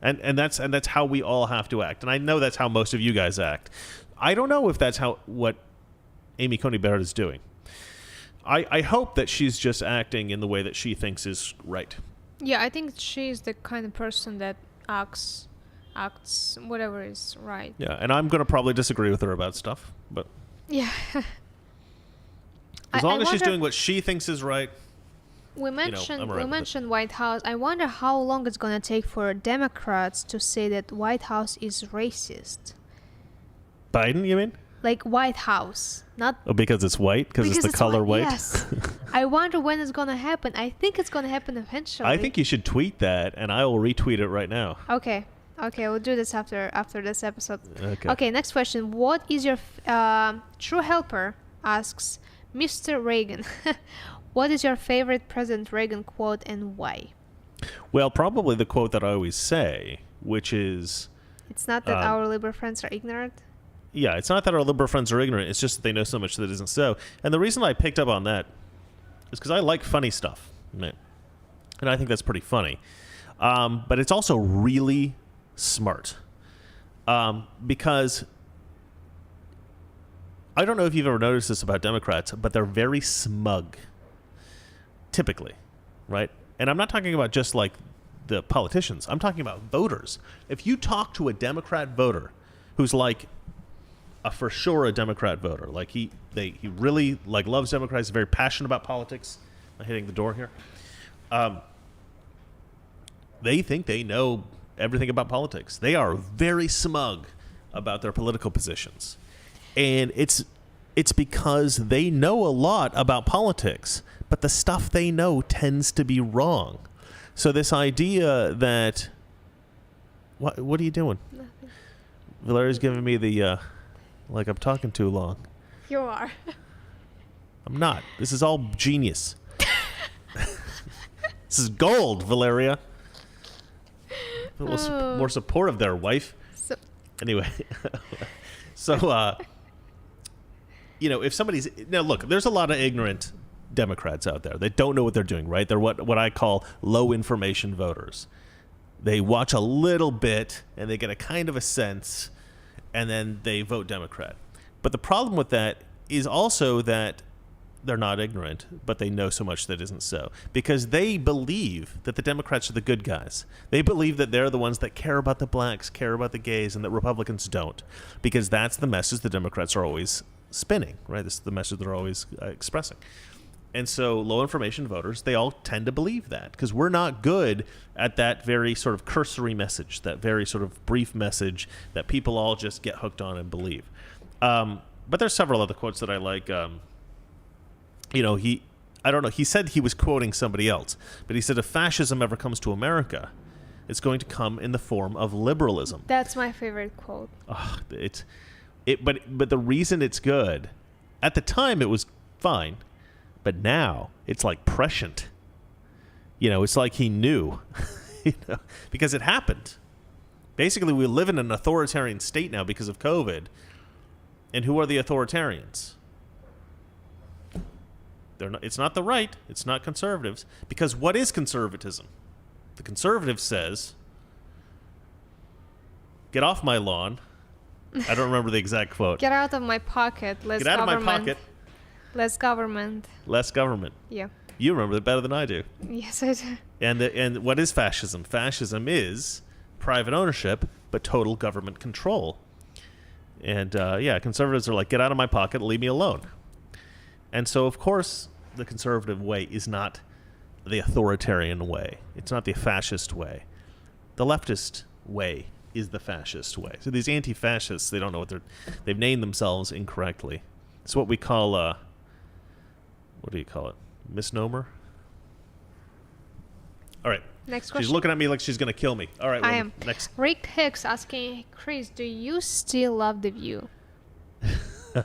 And that's how we all have to act. And I know that's how most of you guys act. I don't know if that's what Amy Coney Barrett is doing. I hope that she's just acting in the way that she thinks is right. Yeah, I think she's the kind of person that acts whatever is right. Yeah, and I'm going to probably disagree with her about stuff, but yeah. as long as she's doing what she thinks is right. We mentioned White House. I wonder how long it's going to take for Democrats to say that White House is racist. Biden, you mean? Like White House, not... Oh, because it's white? Because it's the color white? Yes. I wonder when it's going to happen. I think it's going to happen eventually. I think you should tweet that, and I will retweet it right now. Okay, we'll do this after this episode. Okay, next question. What is your... True Helper asks, Mr. Reagan, what is your favorite President Reagan quote and why? Well, probably the quote that I always say, which is... It's not that our liberal friends are ignorant? Yeah, it's not that our liberal friends are ignorant. It's just that they know so much that isn't so. And the reason I picked up on that is because I like funny stuff. And I think that's pretty funny. But it's also really smart. Because I don't know if you've ever noticed this about Democrats, but they're very smug. Typically. Right? And I'm not talking about just like the politicians. I'm talking about voters. If you talk to a Democrat voter who's like... for sure a Democrat voter. Like he really like loves Democrats, very passionate about politics. I'm hitting the door here. They think they know everything about politics. They are very smug about their political positions. And it's because they know a lot about politics, but the stuff they know tends to be wrong. So this idea that what are you doing? Nothing. Valeria's giving me the like I'm talking too long. You are. I'm not. This is all genius. This is gold, Valeria. More supportive there, wife. Anyway. So, if somebody's... Now, look, there's a lot of ignorant Democrats out there. They don't know what they're doing, right? They're what I call low information voters. They watch a little bit, and they get a kind of a sense... and then they vote Democrat. But the problem with that is also that they're not ignorant, but they know so much that isn't so. Because they believe that the Democrats are the good guys. They believe that they're the ones that care about the blacks, care about the gays, and that Republicans don't. Because that's the message the Democrats are always spinning, right? This is the message they're always expressing. And so low information voters, they all tend to believe that because we're not good at that very sort of cursory message, that very sort of brief message that people all just get hooked on and believe. But there's several other quotes that I like. I don't know, he said he was quoting somebody else, but he said if fascism ever comes to America, it's going to come in the form of liberalism. That's my favorite quote. But the reason it's good, at the time it was fine, but now it's like prescient. It's like he knew, because it happened. Basically, we live in an authoritarian state now because of COVID. And who are the authoritarians? It's not the right. It's not conservatives. Because what is conservatism? The conservative says, get off my lawn. I don't remember the exact quote. Get out of my pocket. Get out of my pocket. Less government. Less government. Yeah. You remember it better than I do. Yes, I do. And what is fascism? Fascism is private ownership, but total government control. And conservatives are like, get out of my pocket, leave me alone. And so, of course, the conservative way is not the authoritarian way. It's not the fascist way. The leftist way is the fascist way. So these anti-fascists, they don't know they've named themselves incorrectly. It's what we call, what do you call it? Misnomer? All right. Next question. She's looking at me like she's going to kill me. All right. I am. Next. Rick Hicks asking, Chris, do you still love The View?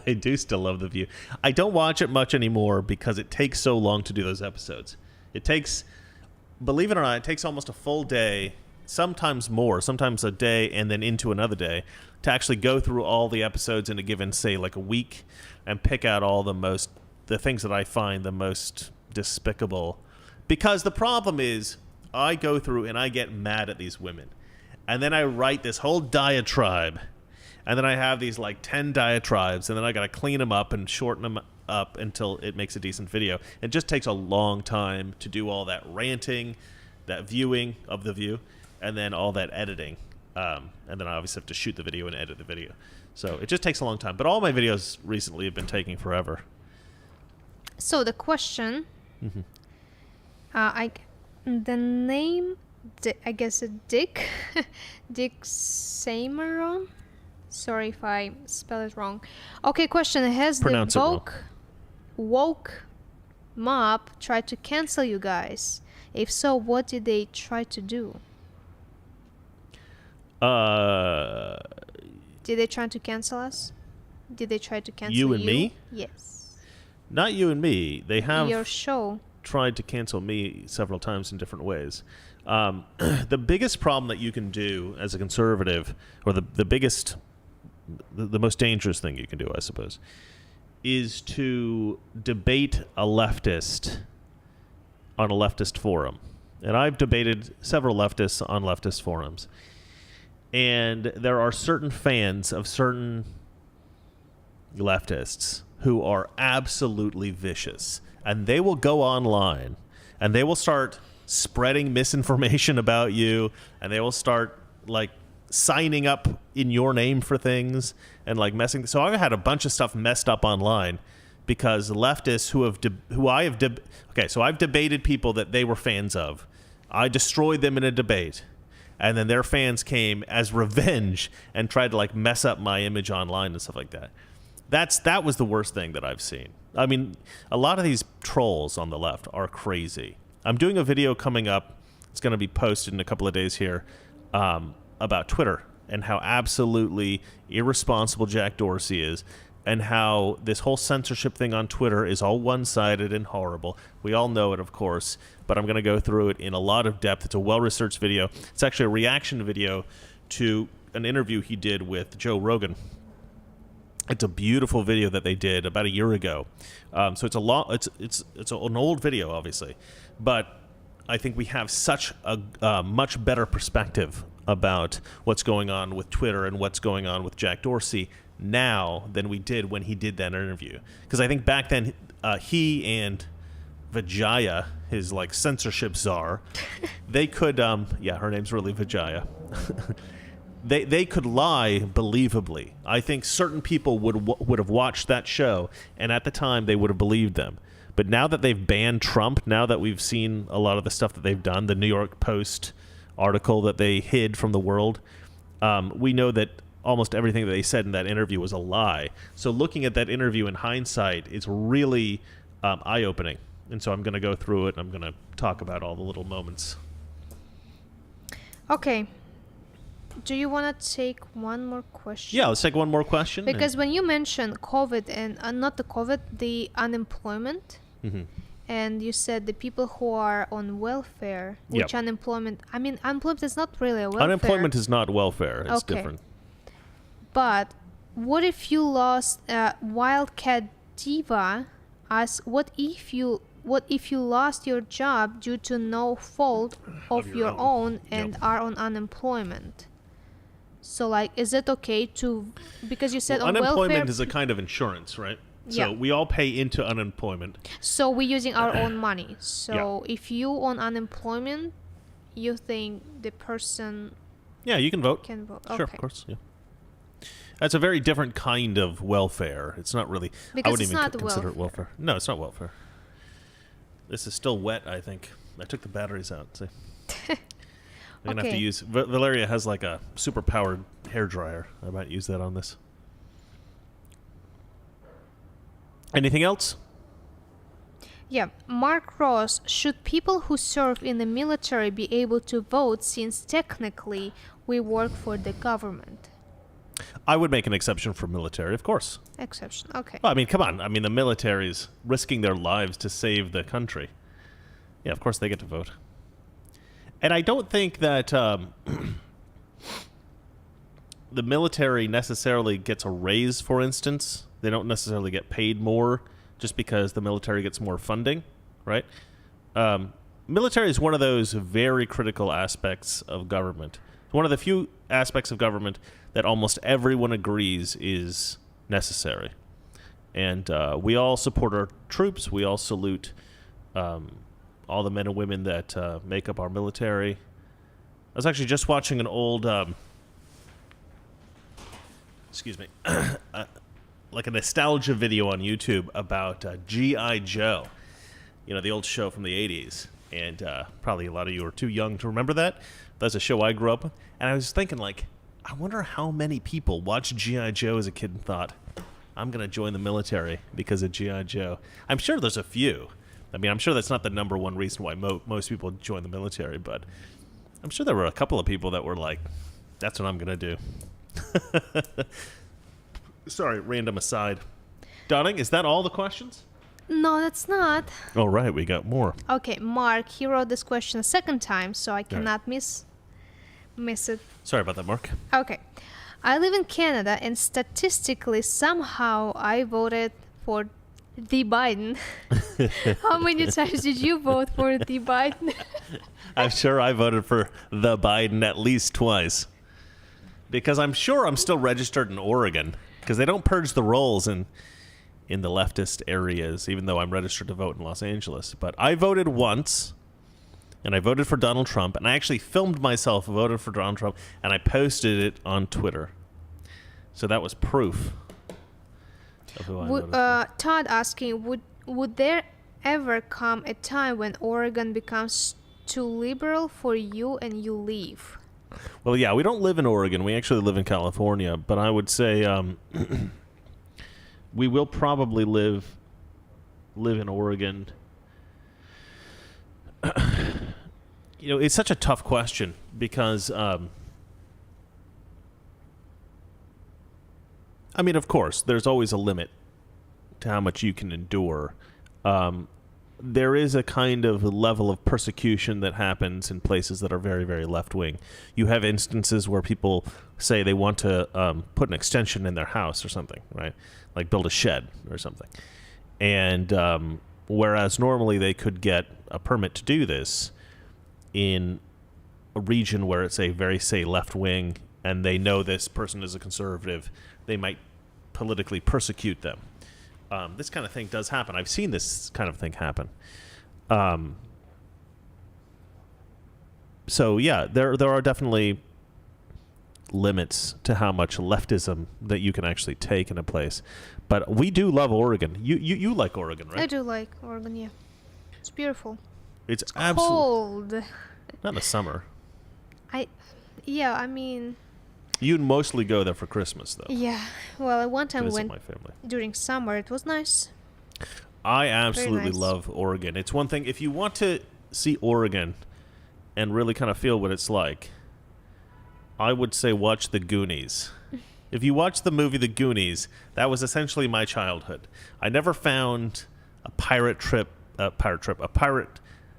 I do still love The View. I don't watch it much anymore because it takes so long to do those episodes. It takes, believe it or not, it takes almost a full day, sometimes more, sometimes a day and then into another day to actually go through all the episodes in a given, say, like a week and pick out all the things that I find the most despicable. Because the problem is I go through and I get mad at these women. And then I write this whole diatribe. And then I have these like 10 diatribes, and then I got to clean them up and shorten them up until it makes a decent video. It just takes a long time to do all that ranting, that viewing of The View, and then all that editing. And then I obviously have to shoot the video and edit the video. So it just takes a long time. But all my videos recently have been taking forever. So the question, the name, I guess Dick, Dick Sameron. Sorry if I spell it wrong. Okay, question. Has the woke mob tried to cancel you guys? If so, what did they try to do? Did they try to cancel us? Did they try to cancel you? You and me? Yes. Not you and me. They have your show. Tried to cancel me several times in different ways. The biggest problem that you can do as a conservative, or the most dangerous thing you can do, I suppose, is to debate a leftist on a leftist forum. And I've debated several leftists on leftist forums. And there are certain fans of certain leftists who are absolutely vicious. And they will go online and they will start spreading misinformation about you, and they will start like signing up in your name for things and like messing. So I've had a bunch of stuff messed up online because leftists I've debated people that they were fans of. I destroyed them in a debate, and then their fans came as revenge and tried to like mess up my image online and stuff like that. That was the worst thing that I've seen. I mean, a lot of these trolls on the left are crazy. I'm doing a video coming up. It's going to be posted in a couple of days here about Twitter and how absolutely irresponsible Jack Dorsey is, and how this whole censorship thing on Twitter is all one-sided and horrible. We all know it, of course, but I'm going to go through it in a lot of depth. It's a well-researched video. It's actually a reaction video to an interview he did with Joe Rogan. It's a beautiful video that they did about a year ago. So it's an old video, obviously, but I think we have such a much better perspective about what's going on with Twitter and what's going on with Jack Dorsey now than we did when he did that interview. Because I think back then he and Vijaya, his like censorship czar, they could her name's really Vijaya. They could lie believably. I think certain people would have watched that show, and at the time they would have believed them. But now that they've banned Trump, now that we've seen a lot of the stuff that they've done, the New York Post article that they hid from the world, we know that almost everything that they said in that interview was a lie. So looking at that interview in hindsight is really eye-opening. And so I'm going to go through it, and I'm going to talk about all the little moments. Okay. Do you want to take one more question? Yeah, let's take one more question. Because when you mentioned COVID and not the COVID, the unemployment, and you said the people who are on welfare, which unemployment, I mean, unemployment is not really a welfare. Unemployment is not welfare. It's different. But what if you lost Wildcat Diva asks, what if you lost your job due to no fault of your own and are on unemployment? So, like, is it okay to, because you said on unemployment welfare, is a kind of insurance, right? Yeah. So we all pay into unemployment. So we're using our own money. So if you on unemployment, you think the person you can vote. can vote. Sure, Okay. of course. Yeah. That's a very different kind of welfare. It's not really. Because I wouldn't it's even not consider it welfare. No, it's not welfare. This is still wet, I think. I took the batteries out. See. I'm going to have to use... Valeria has like a super-powered hairdryer. I might use that on this. Anything else? Yeah. Mark Ross, should people who serve in the military be able to vote since technically we work for the government? I would make an exception for military, of course. Exception. Okay. Well, I mean, come on. I mean, the military's risking their lives to save the country. Yeah, of course they get to vote. And I don't think that the military necessarily gets a raise, for instance. They don't necessarily get paid more just because the military gets more funding, right? Military is one of those very critical aspects of government. It's one of the few aspects of government that almost everyone agrees is necessary. And we all support our troops. We all salute all the men and women that make up our military. I was actually just watching an old, like a nostalgia video on YouTube about G.I. Joe. You know, the old show from the 80s. And probably a lot of you are too young to remember that. That's a show I grew up with. And I was thinking, like, I wonder how many people watched G.I. Joe as a kid and thought, I'm going to join the military because of G.I. Joe. I'm sure there's a few. I mean, I'm sure that's not the number one reason why most people join the military, but I'm sure there were a couple of people that were like, that's what I'm going to do. Sorry, random aside. Donning, is that all the questions? No, that's not. Oh, right, we got more. Okay, Mark, he wrote this question a second time, so I cannot miss it. Sorry about that, Mark. Okay. I live in Canada, and statistically, somehow I voted for the Biden. How many times did you vote for the Biden? I'm sure I voted for the Biden at least twice. Because I'm sure I'm still registered in Oregon. Because they don't purge the rolls in the leftist areas, even though I'm registered to vote in Los Angeles. But I voted once, and I voted for Donald Trump, and I actually filmed myself voting for Donald Trump, and I posted it on Twitter. So that was proof of who I voted for. Todd asking, would there ever come a time when Oregon becomes too liberal for you and you leave? Well, yeah, we don't live in Oregon. We actually live in California. But I would say we will probably live in Oregon. You know, it's such a tough question because, I mean, of course, there's always a limit to how much you can endure. There is a kind of level of persecution that happens in places that are very, very left-wing. You have instances where people say they want to put an extension in their house or something, right? Like build a shed or something. And whereas normally they could get a permit to do this in a region where it's a very, say, left-wing, and they know this person is a conservative, they might politically persecute them. this kind of thing does happen. I've seen this kind of thing happen. So yeah, there are definitely limits to how much leftism that you can actually take in a place. But we do love Oregon. You like Oregon, right? I do like Oregon, yeah. It's beautiful. It's Cold. Not in the summer. I mean... You mostly go there for Christmas, though. Yeah. Well, at one time we went my family. during summer. It was nice. I absolutely nice. love Oregon. It's one thing, if you want to see Oregon and really kind of feel what it's like, I would say watch The Goonies. If you watch the movie The Goonies, that was essentially my childhood. I never found a pirate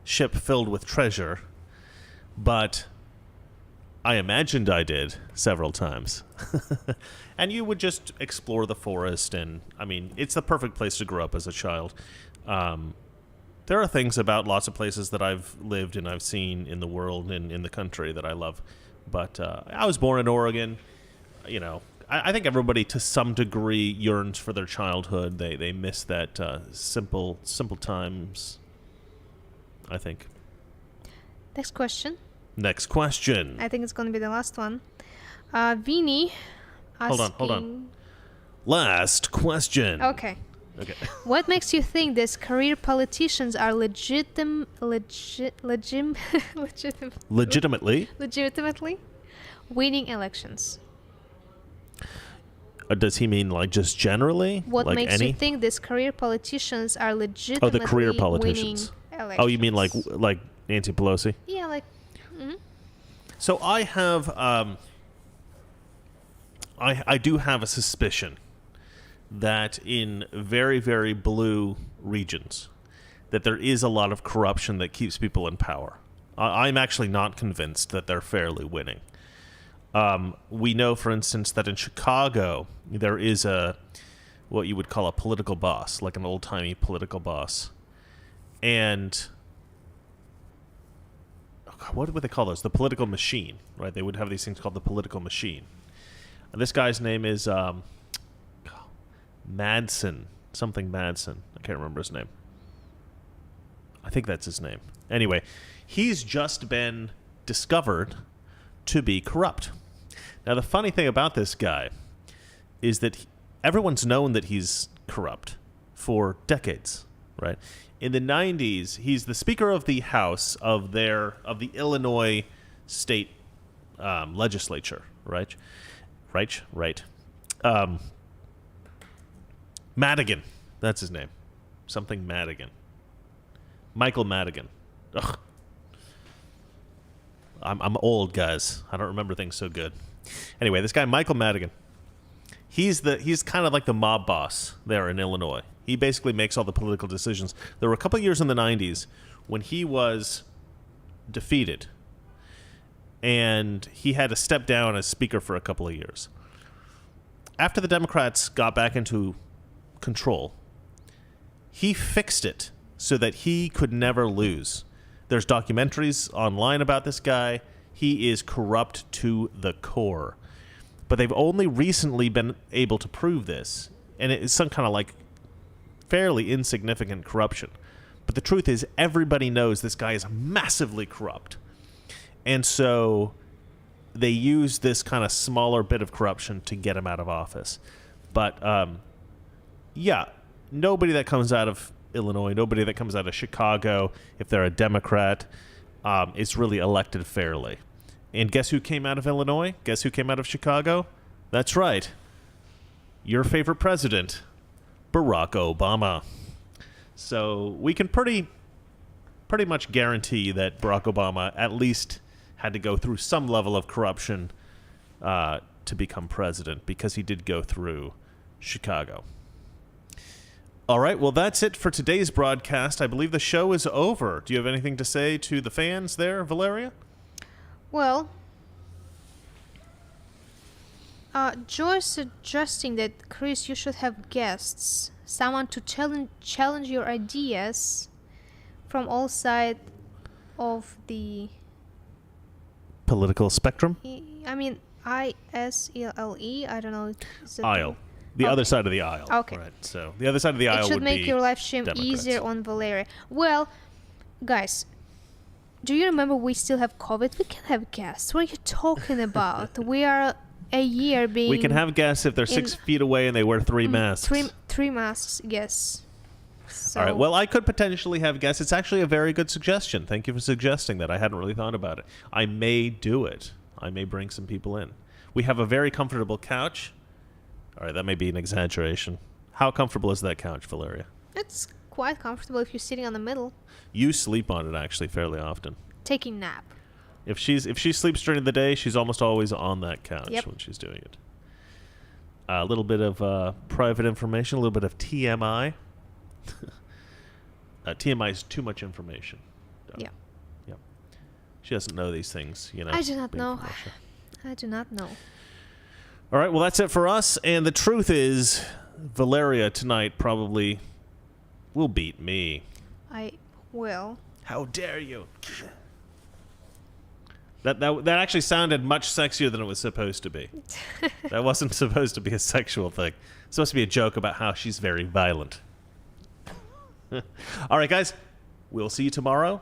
ship filled with treasure, but I imagined I did several times. And you would just explore the forest, and I mean, it's the perfect place to grow up as a child. There are things about lots of places that I've lived and I've seen in the world and in the country that I love. But I was born in Oregon. You know, I think everybody to some degree yearns for their childhood. They miss that simple times, I think. Next question. I think it's going to be the last one. Vinny asking... Hold on. Last question. Okay. What makes you think these career politicians are legitimately winning elections? Does he mean like just generally? What like makes you think these career politicians are legitimately the career politicians. Winning elections? Oh, you mean like Nancy Pelosi? Yeah, like... Mm-hmm. So I have... I do have a suspicion that in very, very blue regions that there is a lot of corruption that keeps people in power. I'm actually not convinced that they're fairly winning. We know, for instance, that in Chicago there is what you would call a political boss, like an old-timey political boss. And what would they call those? The political machine, right? They would have these things called the political machine. And this guy's name is Madsen, something Madsen. I can't remember his name. I think that's his name. Anyway, he's just been discovered to be corrupt. Now, the funny thing about this guy is that everyone's known that he's corrupt for decades, right? In the 90s, he's the Speaker of the House of the Illinois state legislature, right? Right. Madigan. That's his name. Something Madigan. Michael Madigan. Ugh. I'm old, guys. I don't remember things so good. Anyway, this guy, Michael Madigan, he's kind of like the mob boss there in Illinois. He basically makes all the political decisions. There were a couple of years in the 90s when he was defeated, and he had to step down as speaker for a couple of years. After the Democrats got back into control, he fixed it so that he could never lose. There's documentaries online about this guy. He is corrupt to the core. But they've only recently been able to prove this, and it's some kind of like fairly insignificant corruption. But the truth is, everybody knows this guy is massively corrupt. And so they use this kind of smaller bit of corruption to get him out of office. But, yeah, nobody that comes out of Illinois, nobody that comes out of Chicago, if they're a Democrat, is really elected fairly. And guess who came out of Illinois? Guess who came out of Chicago? That's right. Your favorite president, Barack Obama. So we can pretty much guarantee that Barack Obama at least had to go through some level of corruption to become president, because he did go through Chicago. All right, well, that's it for today's broadcast. I believe the show is over. Do you have anything to say to the fans there, Valeria? Well, Joy's suggesting that, Chris, you should have guests. Someone to challenge your ideas from all sides of the... political spectrum? I mean, ISELE, I don't know. Aisle. The other side of the aisle. Okay. Right. So the other side of the aisle It should would make be your life stream Democrats. easier on Valeria. Well, guys, do you remember we still have COVID? We can have guests. What are you talking about? We are a year being... We can have guests if they're 6 feet away and they wear 3 masks. Three masks, yes. So, all right. Well, I could potentially have guests. It's actually a very good suggestion. Thank you for suggesting that. I hadn't really thought about it. I may do it. I may bring some people in. We have a very comfortable couch. All right, that may be an exaggeration. How comfortable is that couch, Valeria? it's quite comfortable if you're sitting on the middle, You sleep on it actually fairly often. taking nap. If she sleeps during the day, she's almost always on that couch Yep. when she's doing it. A little bit of private information, a little bit of TMI. TMI is too much information. Yeah. Yeah. She doesn't know these things, you know. I do not being know. from Russia. I do not know. All right, well, that's it for us. And the truth is, Valeria tonight probably will beat me. I will. How dare you? That actually sounded much sexier than it was supposed to be. That wasn't supposed to be a sexual thing. It's supposed to be a joke about how she's very violent. All right, guys. We'll see you tomorrow.